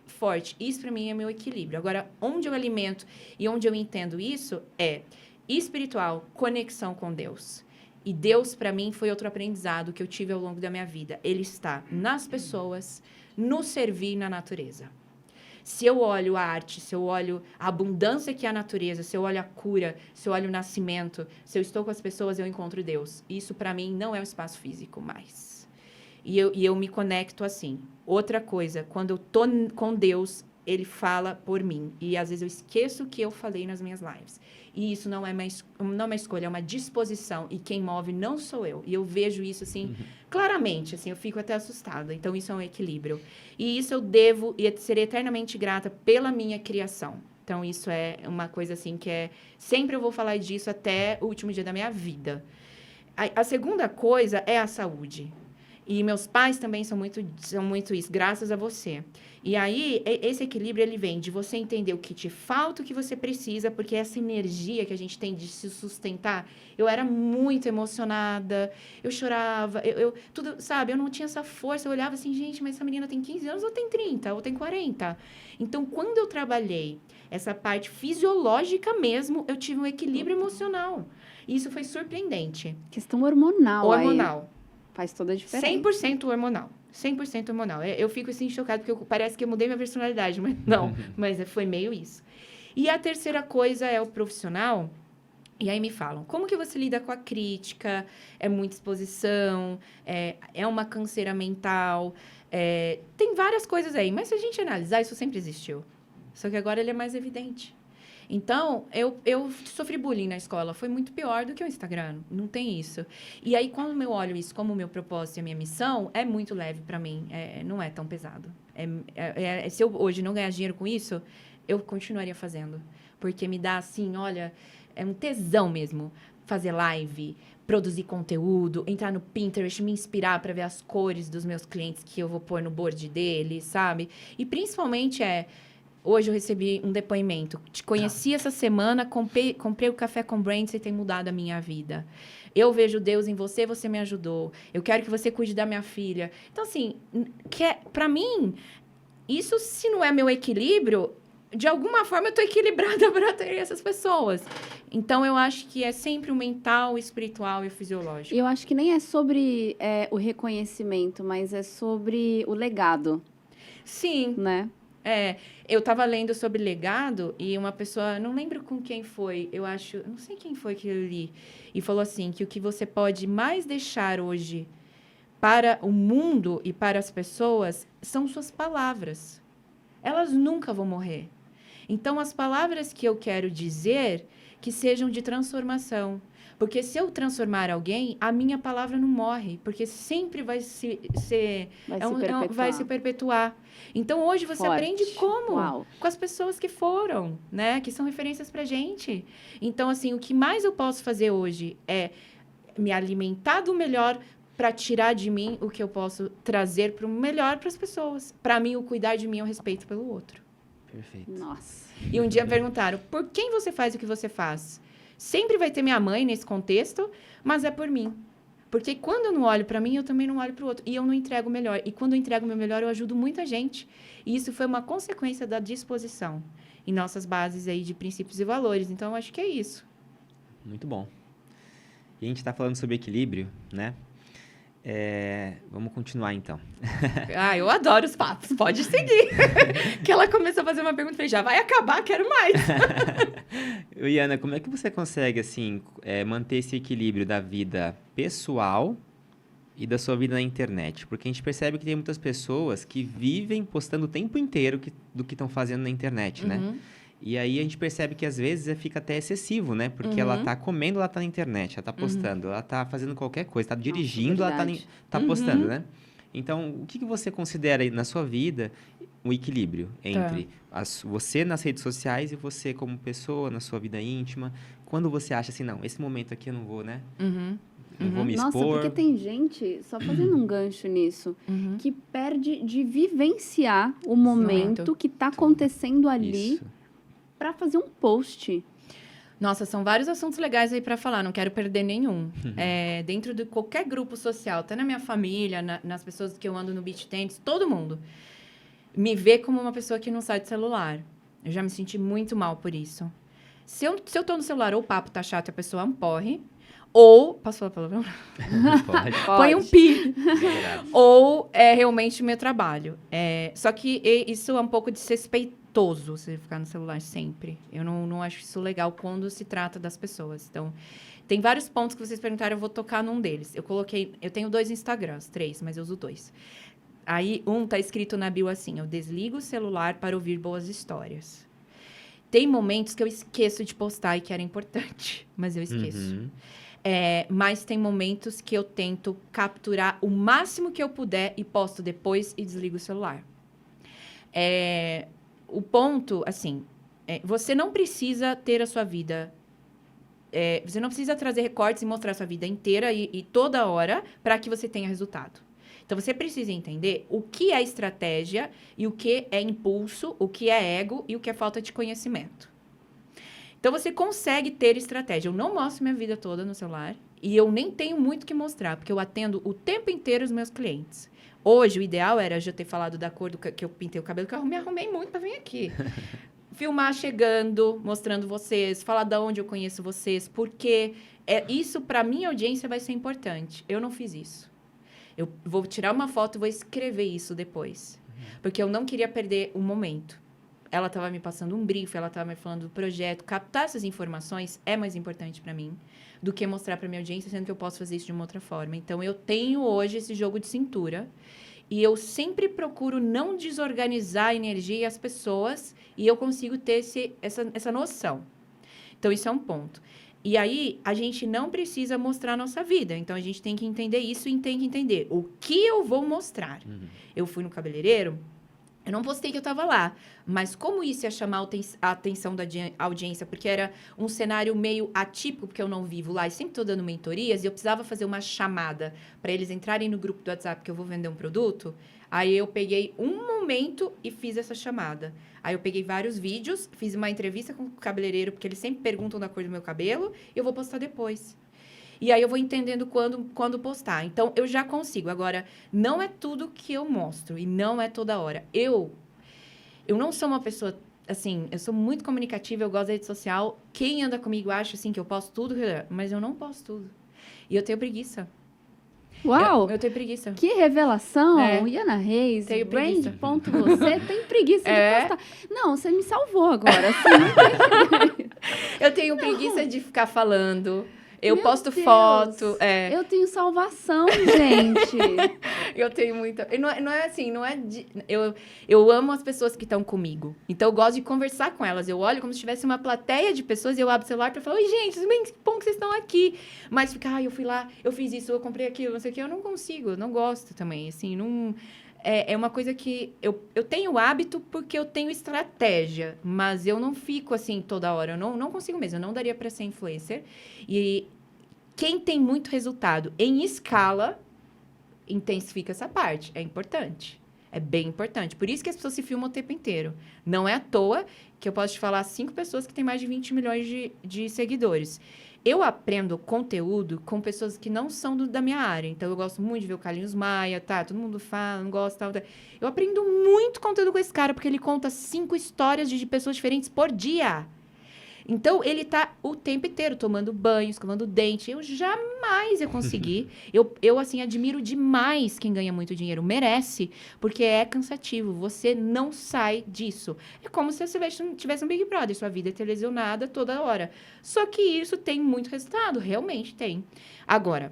forte. Isso, para mim, é meu equilíbrio. Agora, onde eu alimento e onde eu entendo isso é espiritual, conexão com Deus. E Deus, para mim, foi outro aprendizado que eu tive ao longo da minha vida. Ele está nas pessoas, no servir na natureza. Se eu olho a arte, se eu olho a abundância que é a natureza, se eu olho a cura, se eu olho o nascimento, se eu estou com as pessoas, eu encontro Deus. Isso, para mim, não é um espaço físico mais. E eu me conecto assim. Outra coisa, quando eu tô com Deus, Ele fala por mim. E, às vezes, eu esqueço o que eu falei nas minhas lives. E isso não é uma escolha, é uma disposição. E quem move não sou eu. E eu vejo isso, assim, claramente. Assim, eu fico até assustada. Então, isso é um equilíbrio. E isso eu devo e serei eternamente grata pela minha criação. Então, isso é uma coisa, assim, que é... Sempre eu vou falar disso até o último dia da minha vida. A segunda coisa é a saúde. E meus pais também são muito isso, graças a você. E aí, esse equilíbrio, ele vem de você entender o que te falta, o que você precisa, porque essa energia que a gente tem de se sustentar, eu era muito emocionada, eu chorava, tudo, sabe, eu não tinha essa força, eu olhava assim, gente, mas essa menina tem 15 anos ou tem 30, ou tem 40? Então, quando eu trabalhei essa parte fisiológica mesmo, eu tive um equilíbrio emocional. E isso foi surpreendente. Questão hormonal. Hormonal. Faz toda a diferença. 100% hormonal. 100% hormonal. Eu fico, assim, chocada, porque parece que eu mudei minha personalidade, mas não. Mas foi meio isso. E a terceira coisa é o profissional. E aí me falam, como que você lida com a crítica? É muita exposição? É uma canseira mental? Tem várias coisas aí. Mas se a gente analisar, isso sempre existiu. Só que agora ele é mais evidente. Então, eu sofri bullying na escola. Foi muito pior do que o Instagram. Não tem isso. E aí, quando eu olho isso como o meu propósito e a minha missão, é muito leve para mim. Não é tão pesado. Se eu hoje não ganhar dinheiro com isso, eu continuaria fazendo. Porque me dá, assim, olha, é um tesão mesmo. Fazer live, produzir conteúdo, entrar no Pinterest, me inspirar para ver as cores dos meus clientes que eu vou pôr no board deles, sabe? E, principalmente, hoje eu recebi um depoimento. Te conheci essa semana, comprei o Café com Brands e tem mudado a minha vida. Eu vejo Deus em você, você me ajudou. Eu quero que você cuide da minha filha. Então, assim, pra mim, isso se não é meu equilíbrio, de alguma forma eu tô equilibrada para ter essas pessoas. Então, eu acho que é sempre o mental, o espiritual e o fisiológico. E eu acho que nem é sobre o reconhecimento, mas é sobre o legado. Sim. Né? Eu tava lendo sobre legado e uma pessoa, não lembro com quem foi, não sei quem foi que eu li, e falou assim, que o que você pode mais deixar hoje para o mundo e para as pessoas são suas palavras. Elas nunca vão morrer. Então, as palavras que eu quero dizer, que sejam de transformação. Porque se eu transformar alguém, a minha palavra não morre. Porque sempre vai se perpetuar. Então, hoje você aprende como? Uau. Com as pessoas que foram, né? Que são referências pra gente. Então, assim, o que mais eu posso fazer hoje é me alimentar do melhor para tirar de mim o que eu posso trazer para o melhor para as pessoas. Para mim, o cuidar de mim é o respeito pelo outro. Perfeito. Nossa. E um dia me perguntaram, por quem você faz o que você faz? Sempre vai ter minha mãe nesse contexto, mas é por mim. Porque quando eu não olho para mim, eu também não olho para o outro. E eu não entrego o melhor. E quando eu entrego o meu melhor, eu ajudo muita gente. E isso foi uma consequência da disposição em nossas bases aí de princípios e valores. Então, eu acho que é isso. Muito bom. E a gente está falando sobre equilíbrio, né? Vamos continuar, então. Eu adoro os papos. Pode seguir. Que ela começou a fazer uma pergunta e falei, já vai acabar, quero mais. Iana, como é que você consegue, assim, manter esse equilíbrio da vida pessoal e da sua vida na internet? Porque a gente percebe que tem muitas pessoas que vivem postando o tempo inteiro do que estão fazendo na internet, né? E aí a gente percebe que às vezes fica até excessivo, né? Porque ela tá comendo, ela tá na internet, ela tá postando, ela tá fazendo qualquer coisa, tá dirigindo, ela tá postando, né? Então, o que você considera aí na sua vida o equilíbrio entre você nas redes sociais e você como pessoa, na sua vida íntima? Quando você acha assim, não, esse momento aqui eu não vou, né? Não vou me expor. Nossa, porque tem gente, só fazendo um gancho nisso, que perde de vivenciar o momento que tá acontecendo ali. Isso. Para fazer um post. Nossa, são vários assuntos legais aí para falar, não quero perder nenhum. Dentro de qualquer grupo social, até na minha família, nas pessoas que eu ando no beach tennis, todo mundo me vê como uma pessoa que não sai do celular. Eu já me senti muito mal por isso. Se eu tô no celular ou o papo tá chato e a pessoa é um porre, ou... Posso falar palavrão? Pode. Põe um pi. Ou é realmente o meu trabalho. Só que isso é um pouco desrespeitoso, você ficar no celular sempre. Eu não acho isso legal quando se trata das pessoas. Então, tem vários pontos que vocês perguntaram, eu vou tocar num deles. Eu tenho 2 Instagrams, 3, mas eu uso 2. Aí, tá escrito na bio assim, eu desligo o celular para ouvir boas histórias. Tem momentos que eu esqueço de postar e que era importante, mas eu esqueço. Mas tem momentos que eu tento capturar o máximo que eu puder e posto depois e desligo o celular. O ponto, assim, você não precisa ter a sua vida... você não precisa trazer recortes e mostrar a sua vida inteira e toda hora para que você tenha resultado. Então, você precisa entender o que é estratégia e o que é impulso, o que é ego e o que é falta de conhecimento. Então, você consegue ter estratégia. Eu não mostro minha vida toda no celular e eu nem tenho muito o que mostrar, porque eu atendo o tempo inteiro os meus clientes. Hoje, o ideal era já ter falado da cor que eu pintei o cabelo, que eu me arrumei muito para vir aqui. Filmar chegando, mostrando vocês, falar de onde eu conheço vocês, porque isso, para minha audiência, vai ser importante. Eu não fiz isso. Eu vou tirar uma foto e vou escrever isso depois. Porque eu não queria perder o momento. Ela estava me passando um brief, ela estava me falando do projeto. Captar essas informações é mais importante para mim do que mostrar para minha audiência, sendo que eu posso fazer isso de uma outra forma. Então, eu tenho hoje esse jogo de cintura e eu sempre procuro não desorganizar a energia e as pessoas e eu consigo ter essa noção. Então, isso é um ponto. E aí, a gente não precisa mostrar a nossa vida. Então, a gente tem que entender isso e tem que entender o que eu vou mostrar. Eu fui no cabeleireiro, eu não postei que eu estava lá, mas como isso ia chamar a atenção da audiência, porque era um cenário meio atípico, porque eu não vivo lá e sempre estou dando mentorias, e eu precisava fazer uma chamada para eles entrarem no grupo do WhatsApp que eu vou vender um produto, aí eu peguei um momento e fiz essa chamada. Aí eu peguei vários vídeos, fiz uma entrevista com o cabeleireiro, porque eles sempre perguntam da cor do meu cabelo, e eu vou postar depois. E aí eu vou entendendo quando postar. Então, eu já consigo. Agora, não é tudo que eu mostro e não é toda hora. Eu não sou uma pessoa, assim, eu sou muito comunicativa, eu gosto da rede social. Quem anda comigo acha, assim, que eu posto tudo, mas eu não posto tudo. E eu tenho preguiça. Uau! Eu tenho preguiça. Que revelação! É. Iana Reis, Tenho preguiça. Brand.você tem preguiça de postar. Não, você me salvou agora. Assim, eu tenho preguiça de ficar falando. Eu Meu posto Deus. foto. Eu tenho salvação, gente. Eu tenho muita... Não é assim, não é... Eu amo as pessoas que estão comigo. Então, eu gosto de conversar com elas. Eu olho como se tivesse uma plateia de pessoas e eu abro o celular para falar, oi, gente, tudo bem? Que bom que vocês estão aqui. Mas ficar, eu fui lá, eu fiz isso, eu comprei aquilo, não sei o quê. Eu não consigo, eu não gosto também, assim, não... É uma coisa que eu tenho hábito porque eu tenho estratégia, mas eu não fico assim toda hora, eu não consigo mesmo, eu não daria para ser influencer. E quem tem muito resultado em escala, intensifica essa parte, é importante. É bem importante. Por isso que as pessoas se filmam o tempo inteiro. Não é à toa que eu posso te falar 5 pessoas que têm mais de 20 milhões de seguidores. Eu aprendo conteúdo com pessoas que não são da minha área. Então, eu gosto muito de ver o Carlinhos Maia, tá? Todo mundo fala, não gosta, tal, tal. Eu aprendo muito conteúdo com esse cara, porque ele conta 5 histórias de pessoas diferentes por dia. Então, ele tá o tempo inteiro tomando banho, escovando dente. Eu jamais ia conseguir. Eu, assim, admiro demais quem ganha muito dinheiro. Merece, porque é cansativo. Você não sai disso. É como se você tivesse um Big Brother. Sua vida é televisionada toda hora. Só que isso tem muito resultado. Realmente tem. Agora,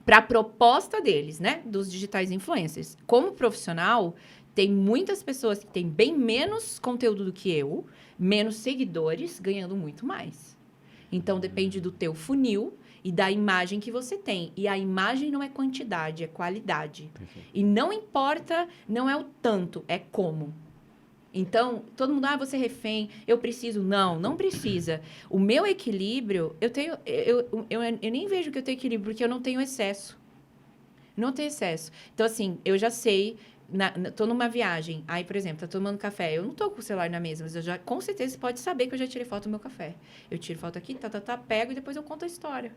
para a proposta deles, né? Dos digitais influencers. Como profissional, tem muitas pessoas que têm bem menos conteúdo do que eu, menos seguidores, ganhando muito mais. Então, depende do teu funil e da imagem que você tem. E a imagem não é quantidade, é qualidade. Perfeito. E não importa, não é o tanto, é como. Então, todo mundo, você é refém, eu preciso. Não precisa. O meu equilíbrio, eu nem vejo que eu tenho equilíbrio, porque eu não tenho excesso. Não tenho excesso. Então, assim, eu já sei... tô numa viagem, aí, por exemplo, tá tomando café, eu não tô com o celular na mesa, mas com certeza você pode saber que eu já tirei foto do meu café. Eu tiro foto aqui, pego e depois eu conto a história.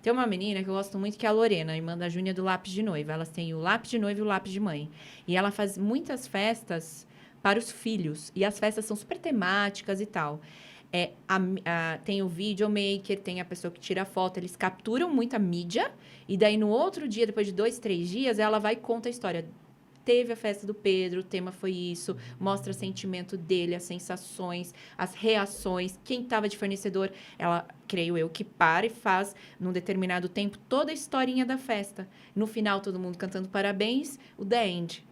Tem uma menina que eu gosto muito, que é a Lorena, irmã da Júnia do Lápis de Noiva. Elas têm o lápis de noiva e o lápis de mãe. E ela faz muitas festas para os filhos. E as festas são super temáticas e tal. Tem o videomaker, tem a pessoa que tira a foto, eles capturam muito a mídia. E daí, no outro dia, depois de 2, 3 dias, ela vai e conta a história. Teve a festa do Pedro, o tema foi isso, mostra o sentimento dele, as sensações, as reações, quem estava de fornecedor, ela, creio eu, que para e faz, num determinado tempo, toda a historinha da festa. No final, todo mundo cantando parabéns, o The End.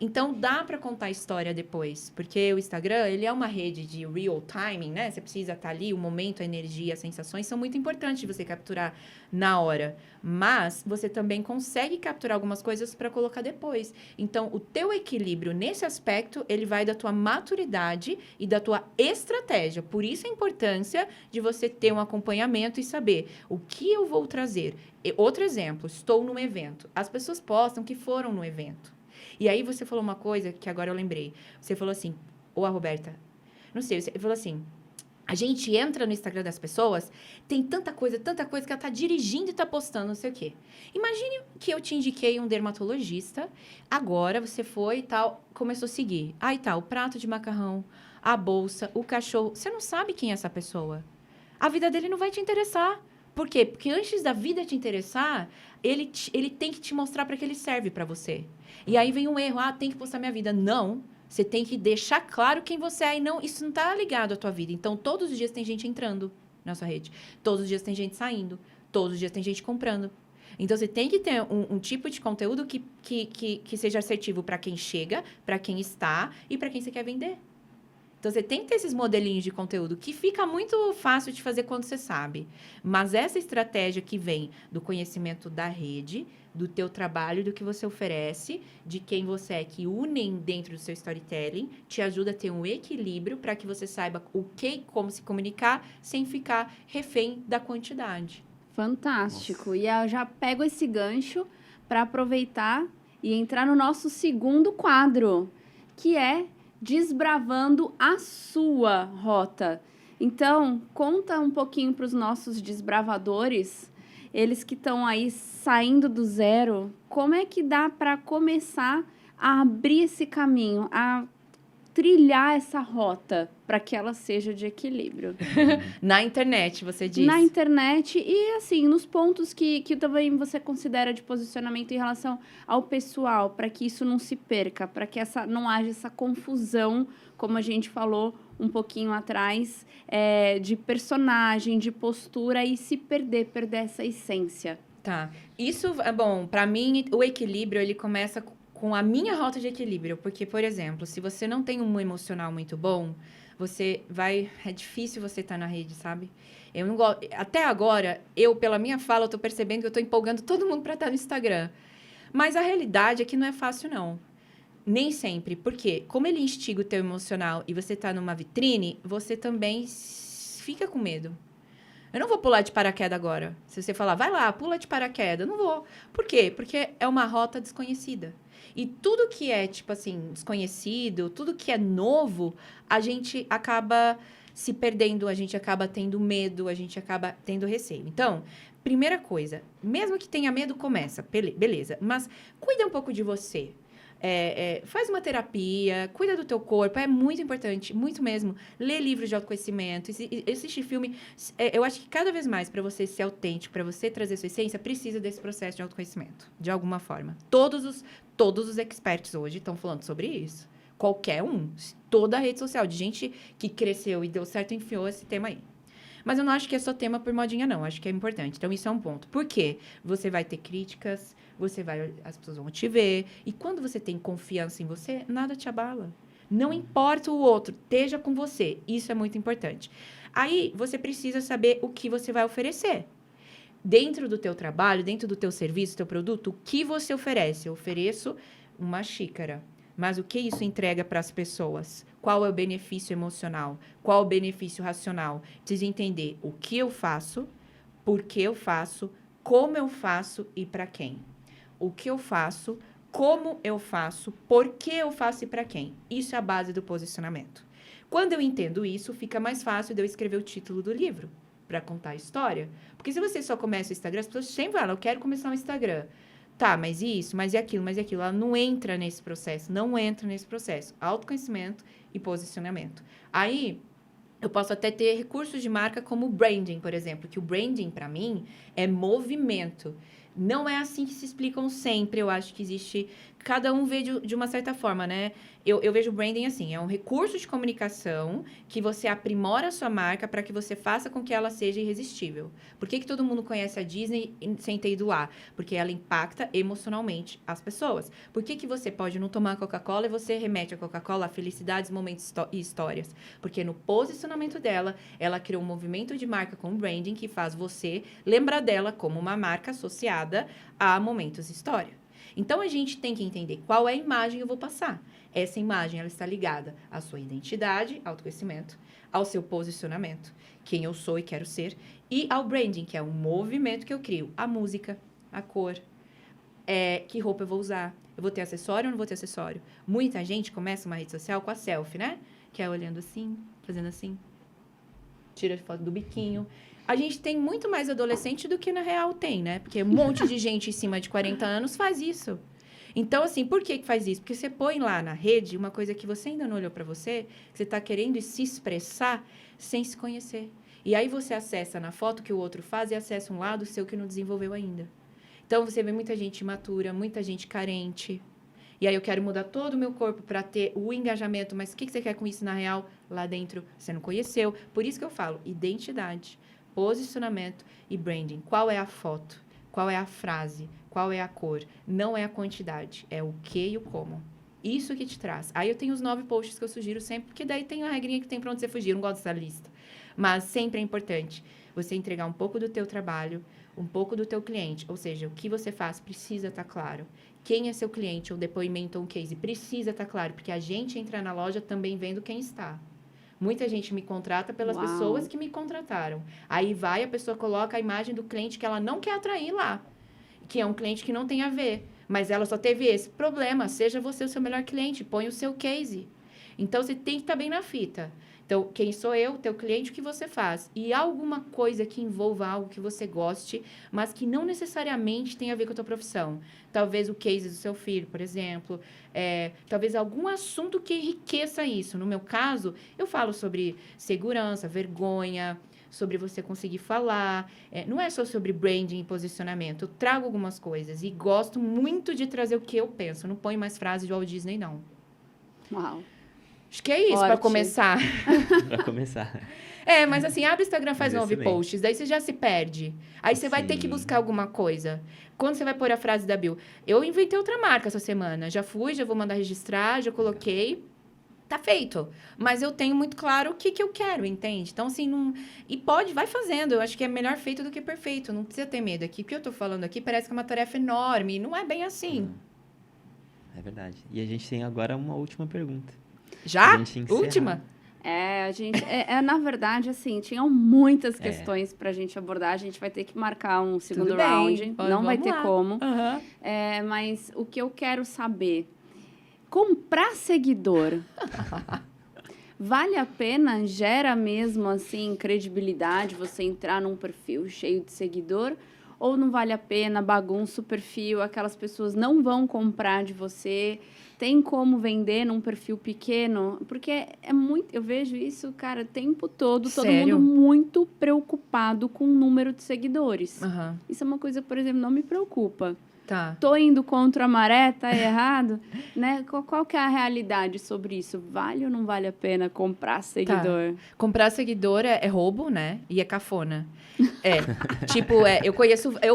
Então, dá para contar a história depois, porque o Instagram, ele é uma rede de real timing, né? Você precisa estar ali, o momento, a energia, as sensações são muito importantes de você capturar na hora. Mas você também consegue capturar algumas coisas para colocar depois. Então, o teu equilíbrio nesse aspecto, ele vai da tua maturidade e da tua estratégia. Por isso a importância de você ter um acompanhamento e saber o que eu vou trazer. Outro exemplo, estou num evento. As pessoas postam que foram no evento. E aí você falou uma coisa que agora eu lembrei. Você falou assim, ou a Roberta, não sei, você falou assim, a gente entra no Instagram das pessoas, tem tanta coisa que ela tá dirigindo e tá postando, não sei o quê. Imagine que eu te indiquei um dermatologista, agora você foi e tal, começou a seguir. Aí tá, o prato de macarrão, a bolsa, o cachorro. Você não sabe quem é essa pessoa. A vida dele não vai te interessar. Por quê? Porque antes da vida te interessar, ele tem que te mostrar para que ele serve para você. E aí vem um erro, tem que postar minha vida. Não, você tem que deixar claro quem você é e não, isso não está ligado à tua vida. Então, todos os dias tem gente entrando na sua rede. Todos os dias tem gente saindo. Todos os dias tem gente comprando. Então, você tem que ter um tipo de conteúdo que seja assertivo para quem chega, para quem está e para quem você quer vender. Então, você tem que ter esses modelinhos de conteúdo que fica muito fácil de fazer quando você sabe. Mas essa estratégia que vem do conhecimento da rede, do teu trabalho, do que você oferece, de quem você é, que unem dentro do seu storytelling, te ajuda a ter um equilíbrio para que você saiba o que e como se comunicar sem ficar refém da quantidade. Fantástico. Nossa. E eu já pego esse gancho para aproveitar e entrar no nosso segundo quadro, que é desbravando a sua rota. Então, conta um pouquinho para os nossos desbravadores, eles que estão aí saindo do zero, como é que dá para começar a abrir esse caminho, a trilhar essa rota para que ela seja de equilíbrio. Na internet, você diz? Na internet e, assim, nos pontos que também você considera de posicionamento em relação ao pessoal, para que isso não se perca, para que não haja essa confusão, como a gente falou um pouquinho atrás, de personagem, de postura e se perder essa essência. Tá. Isso, bom, para mim, o equilíbrio, ele começa com a minha rota de equilíbrio, porque, por exemplo, se você não tem um emocional muito bom, é difícil você estar na rede, sabe? Eu não gosto, até agora, pela minha fala, eu tô percebendo que eu tô empolgando todo mundo para estar no Instagram. Mas a realidade é que não é fácil, não. Nem sempre. Por quê? Como ele instiga o teu emocional e você tá numa vitrine, você também fica com medo. Eu não vou pular de paraquedas agora. Se você falar, vai lá, pula de paraquedas. Eu não vou. Por quê? Porque é uma rota desconhecida. E tudo que é, tipo assim, desconhecido, tudo que é novo, a gente acaba se perdendo, a gente acaba tendo medo, a gente acaba tendo receio. Então, primeira coisa, mesmo que tenha medo, começa, beleza. Mas cuida um pouco de você. Faz uma terapia, cuida do teu corpo, é muito importante, muito mesmo. Lê livros de autoconhecimento, assistir filme. Eu acho que cada vez mais, para você ser autêntico, para você trazer sua essência, precisa desse processo de autoconhecimento, de alguma forma. Todos os experts hoje estão falando sobre isso. Qualquer um, toda a rede social, de gente que cresceu e deu certo, enfiou esse tema aí. Mas eu não acho que é só tema por modinha, não. Acho que é importante. Então, isso é um ponto. Por quê? Você vai ter críticas, as pessoas vão te ver. E quando você tem confiança em você, nada te abala. Não importa o outro, esteja com você. Isso é muito importante. Aí, você precisa saber o que você vai oferecer. Dentro do teu trabalho, dentro do teu serviço, teu produto, o que você oferece? Eu ofereço uma xícara. Mas o que isso entrega para as pessoas? Qual é o benefício emocional? Qual é o benefício racional? Precisa entender o que eu faço, por que eu faço, como eu faço e para quem. O que eu faço, como eu faço, por que eu faço e para quem. Isso é a base do posicionamento. Quando eu entendo isso, fica mais fácil de eu escrever o título do livro para contar a história. Porque se você só começa o Instagram, as pessoas sempre falam, eu quero começar um Instagram. Tá, mas isso, mas e aquilo, mas e aquilo. Ela não entra nesse processo, Autoconhecimento e posicionamento. Aí, eu posso até ter recursos de marca como o branding, por exemplo, que o branding, para mim, é movimento. Não é assim que se explicam sempre. Eu acho que existe cada um vê de uma certa forma, né? Eu vejo o branding assim, é um recurso de comunicação que você aprimora a sua marca para que você faça com que ela seja irresistível. Por que todo mundo conhece a Disney sem ter ido lá? Porque ela impacta emocionalmente as pessoas. Por que você pode não tomar Coca-Cola e você remete a Coca-Cola a felicidades, momentos e histórias? Porque no posicionamento dela, ela criou um movimento de marca com branding que faz você lembrar dela como uma marca associada a momentos e história. Então, a gente tem que entender qual é a imagem que eu vou passar. Essa imagem, ela está ligada à sua identidade, autoconhecimento, ao seu posicionamento, quem eu sou e quero ser, e ao branding, que é um movimento que eu crio. A música, a cor, que roupa eu vou usar. Eu vou ter acessório ou não vou ter acessório? Muita gente começa uma rede social com a selfie, né? Que é olhando assim, fazendo assim. Tira foto do biquinho. A gente tem muito mais adolescente do que na real tem, né? Porque um monte de gente em cima de 40 anos faz isso. Então, assim, por que faz isso? Porque você põe lá na rede uma coisa que você ainda não olhou para você, que você está querendo se expressar sem se conhecer. E aí você acessa na foto que o outro faz e acessa um lado seu que não desenvolveu ainda. Então, você vê muita gente imatura, muita gente carente. E aí eu quero mudar todo o meu corpo para ter o engajamento. Mas o que você quer com isso na real? Lá dentro você não conheceu. Por isso que eu falo identidade, posicionamento e branding. Qual é a foto? Qual é a frase? Qual é a cor? Não é a quantidade, é o que e o como. Isso que te traz. Aí eu tenho os 9 posts que eu sugiro sempre, porque daí tem a regrinha que tem pra onde você fugir. Eu não gosto dessa lista. Mas sempre é importante você entregar um pouco do teu trabalho, um pouco do teu cliente. Ou seja, o que você faz precisa estar claro. Quem é seu cliente, ou depoimento, ou um case, precisa estar claro. Porque a gente entra na loja também vendo quem está. Muita gente me contrata pelas pessoas que me contrataram. Aí a pessoa coloca a imagem do cliente que ela não quer atrair lá. Que é um cliente que não tem a ver. Mas ela só teve esse problema. Seja você o seu melhor cliente. Põe o seu case. Então, você tem que estar bem na fita. Então, quem sou eu, teu cliente, o que você faz? E alguma coisa que envolva algo que você goste, mas que não necessariamente tem a ver com a tua profissão. Talvez o case do seu filho, por exemplo. Talvez algum assunto que enriqueça isso. No meu caso, eu falo sobre segurança, vergonha, sobre você conseguir falar. Não é só sobre branding e posicionamento. Eu trago algumas coisas e gosto muito de trazer o que eu penso. Eu não ponho mais frases de Walt Disney, não. Uau. Acho que é isso para começar. Para começar. Mas assim, abre o Instagram, faz 9 posts, daí você já se perde. Aí você vai ter que buscar alguma coisa. Quando você vai pôr a frase da Bill? Eu inventei outra marca essa semana. Já vou mandar registrar, já coloquei. Tá feito. Mas eu tenho muito claro o que eu quero, entende? Então, assim, não... E vai fazendo. Eu acho que é melhor feito do que perfeito. Não precisa ter medo aqui. O que eu tô falando aqui parece que é uma tarefa enorme. Não é bem assim. É verdade. E a gente tem agora uma última pergunta. Já? Última? Na verdade, assim, tinham muitas questões pra gente abordar. A gente vai ter que marcar um segundo round. Não vai ter como. Uhum. Mas o que eu quero saber... Comprar seguidor vale a pena? Gera mesmo, assim, credibilidade você entrar num perfil cheio de seguidor? Ou não vale a pena, bagunça o perfil, aquelas pessoas não vão comprar de você? Tem como vender num perfil pequeno? Porque eu vejo isso, cara, o tempo todo, todo mundo muito preocupado com o número de seguidores. Uhum. Isso é uma coisa, por exemplo, não me preocupa. Tá. Tô indo contra a maré, tá errado, né? Qual que é a realidade sobre isso? Vale ou não vale a pena comprar seguidor? Tá. Comprar seguidor é roubo, né? E é cafona. Eu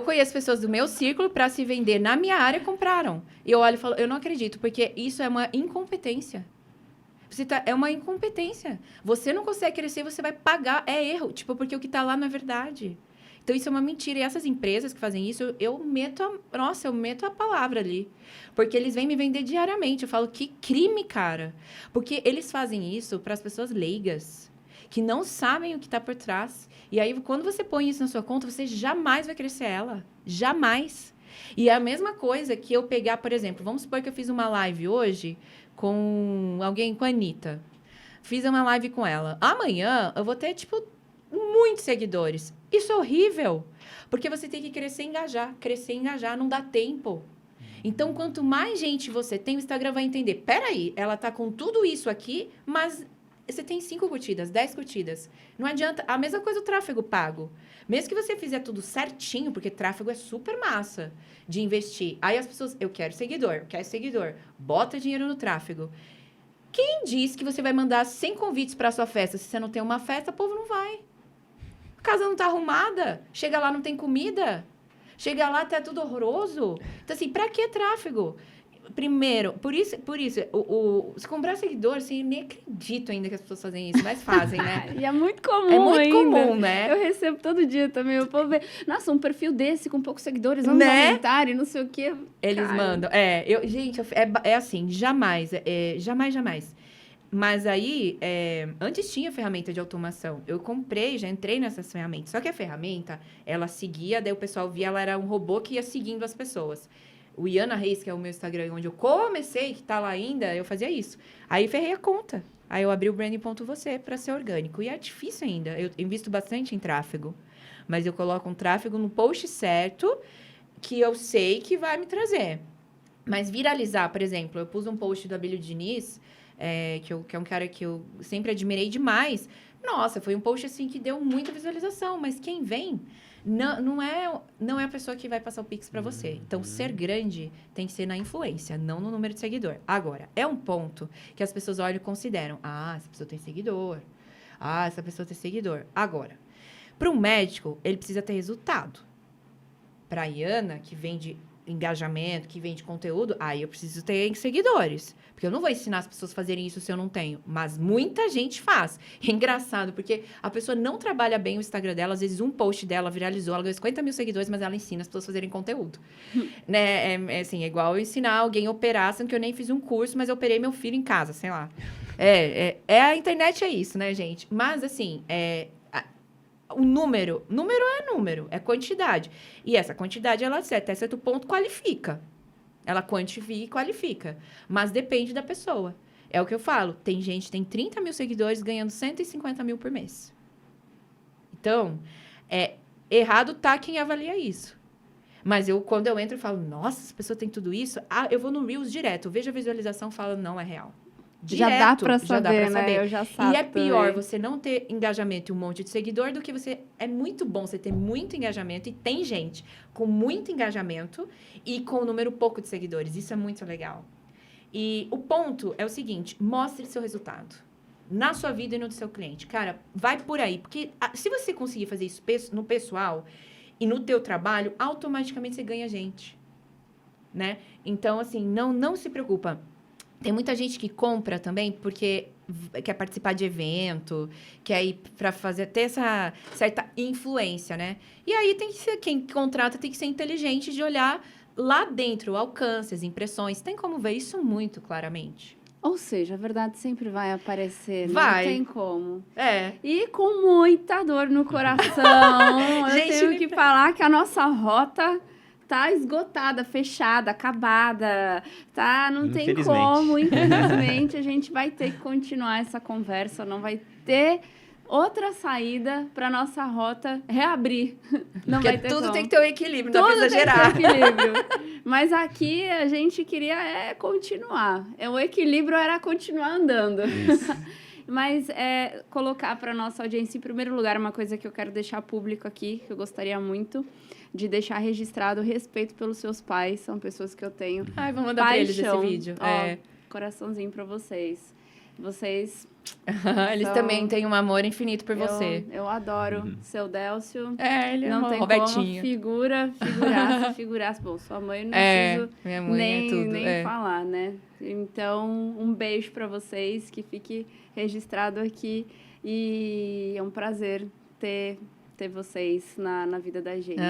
conheço pessoas do meu círculo para se vender na minha área compraram. E eu olho e falo, eu não acredito, porque isso é uma incompetência. É uma incompetência. Você não consegue crescer, você vai pagar. É erro, porque o que tá lá não é verdade. Então, isso é uma mentira. E essas empresas que fazem isso, eu meto a palavra ali. Porque eles vêm me vender diariamente. Eu falo, que crime, cara. Porque eles fazem isso para as pessoas leigas, que não sabem o que está por trás. E aí, quando você põe isso na sua conta, você jamais vai crescer ela. Jamais. E é a mesma coisa que eu pegar, por exemplo, vamos supor que eu fiz uma live hoje com alguém, com a Anitta. Fiz uma live com ela. Amanhã, eu vou ter, muitos seguidores. Isso é horrível, porque você tem que crescer e engajar, não dá tempo. Então, quanto mais gente você tem, o Instagram vai entender, peraí, ela tá com tudo isso aqui, mas você tem 5 curtidas, 10 curtidas. Não adianta. A mesma coisa o tráfego pago. Mesmo que você fizer tudo certinho, porque tráfego é super massa de investir. Aí as pessoas, eu quero seguidor. Bota dinheiro no tráfego. Quem diz que você vai mandar 100 convites para sua festa? Se você não tem uma festa, o povo não vai. A casa não tá arrumada. Chega lá, não tem comida. Chega lá, tá tudo horroroso. Então, assim, pra que tráfego? Primeiro, por isso se comprar seguidor, assim, eu nem acredito ainda que as pessoas fazem isso, mas fazem, né? E é muito comum É muito ainda. comum, né? Eu recebo todo dia também. O povo vê, nossa, um perfil desse com poucos seguidores, vamos aumentar e não sei o quê. Eles Cara, mandam. Gente, é assim, jamais. Jamais. Mas aí, antes tinha ferramenta de automação. Eu comprei, já entrei nessas ferramentas. Só que a ferramenta, ela seguia, daí o pessoal via, ela era um robô que ia seguindo as pessoas. O Iana Reis, que é o meu Instagram, onde eu comecei, que tá lá ainda, eu fazia isso. Aí ferrei a conta. Aí eu abri o branding.você para ser orgânico. E é difícil ainda. Eu invisto bastante em tráfego. Mas eu coloco um tráfego no post certo, que eu sei que vai me trazer. Mas viralizar, por exemplo, eu pus um post do Abílio Diniz, que é um cara que eu sempre admirei demais. Nossa, foi um post assim que deu muita visualização. Mas quem vem... Não é a pessoa que vai passar o Pix para você. Então, ser grande tem que ser na influência, não no número de seguidor. Agora, é um ponto que as pessoas olham e consideram. Ah, essa pessoa tem seguidor. Ah, essa pessoa tem seguidor. Agora, para um médico, ele precisa ter resultado. Para a Iana, que vende engajamento, que vende conteúdo, aí eu preciso ter seguidores. Porque eu não vou ensinar as pessoas a fazerem isso se eu não tenho. Mas muita gente faz. É engraçado, porque a pessoa não trabalha bem o Instagram dela. Às vezes, um post dela viralizou, ela ganhou 50 mil seguidores, mas ela ensina as pessoas a fazerem conteúdo. Né? É igual eu ensinar alguém a operar, sendo que eu nem fiz um curso, mas eu operei meu filho em casa, sei lá. A internet é isso, né, gente? Mas, assim, o número é número, é quantidade. E essa quantidade, ela, até certo ponto, qualifica. Ela quantifica e qualifica. Mas depende da pessoa. É o que eu falo. Tem gente que tem 30 mil seguidores ganhando 150 mil por mês. Então, errado tá quem avalia isso. Mas quando eu entro, eu falo, nossa, essa pessoa tem tudo isso? Ah, eu vou no Reels direto. Eu vejo a visualização e falo, não é real. Já dá pra saber, né? Eu já sabe. E é pior também. você não ter engajamento e um monte de seguidor do que você... É muito bom você ter muito engajamento e tem gente com muito engajamento e com um número pouco de seguidores. Isso é muito legal. E o ponto é o seguinte, mostre seu resultado. Na sua vida e no do seu cliente. Cara, vai por aí. Porque se você conseguir fazer isso no pessoal e no teu trabalho, automaticamente você ganha gente. Né? Então, assim, não se preocupa. Tem muita gente que compra também porque quer participar de evento, quer ir para ter essa certa influência, né? E aí tem que ser, quem contrata tem que ser inteligente de olhar lá dentro, o alcance, as impressões. Tem como ver isso muito claramente. Ou seja, a verdade sempre vai aparecer, Vai. Não tem como. É. E com muita dor no coração, eu Gente, tenho que falar que a nossa rota tá esgotada, fechada, acabada, tá? Não tem como, infelizmente, a gente vai ter que continuar essa conversa, não vai ter outra saída para nossa rota reabrir. Não Porque vai ter tudo como. tem que ter um equilíbrio, não Tudo precisa tem que gerar. ter equilíbrio. Mas aqui a gente queria continuar. O equilíbrio era continuar andando. Isso. Mas colocar para nossa audiência, em primeiro lugar, uma coisa que eu quero deixar público aqui, que eu gostaria muito de deixar registrado o respeito pelos seus pais. São pessoas que eu tenho Ai, vou mandar pra eles esse paixão. vídeo. Ó, coraçãozinho para vocês. Vocês... Eles também têm um amor infinito por você. Eu adoro seu Délcio. Ele é Não tem Robertinho. como, figuraça. Bom, sua mãe não preciso minha mãe nem falar, né? Então, um beijo para vocês, que fique registrado aqui. E é um prazer ter vocês na vida da gente.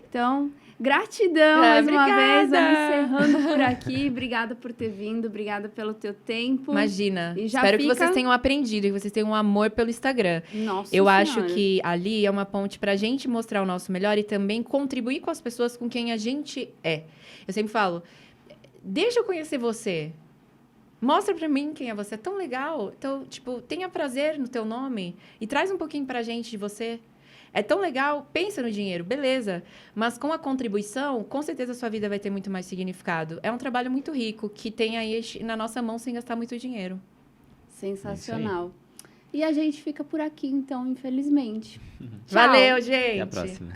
Então, gratidão mais uma vez. Vamos encerrando por aqui. Obrigada por ter vindo, obrigada pelo teu tempo. Imagina. E já Espero que vocês tenham aprendido, que vocês tenham um amor pelo Instagram. Nossa Eu Senhora. acho que ali é uma ponte pra gente mostrar o nosso melhor e também contribuir com as pessoas com quem a gente é. Eu sempre falo, deixa eu conhecer você. Mostra pra mim quem é você. É tão legal. Então, tipo, tenha prazer no teu nome e traz um pouquinho pra gente de você. É tão legal, pensa no dinheiro, beleza. Mas com a contribuição, com certeza a sua vida vai ter muito mais significado. É um trabalho muito rico, que tem aí na nossa mão sem gastar muito dinheiro. Sensacional. E a gente fica por aqui, então, infelizmente. Tchau. Valeu, gente! Até a próxima.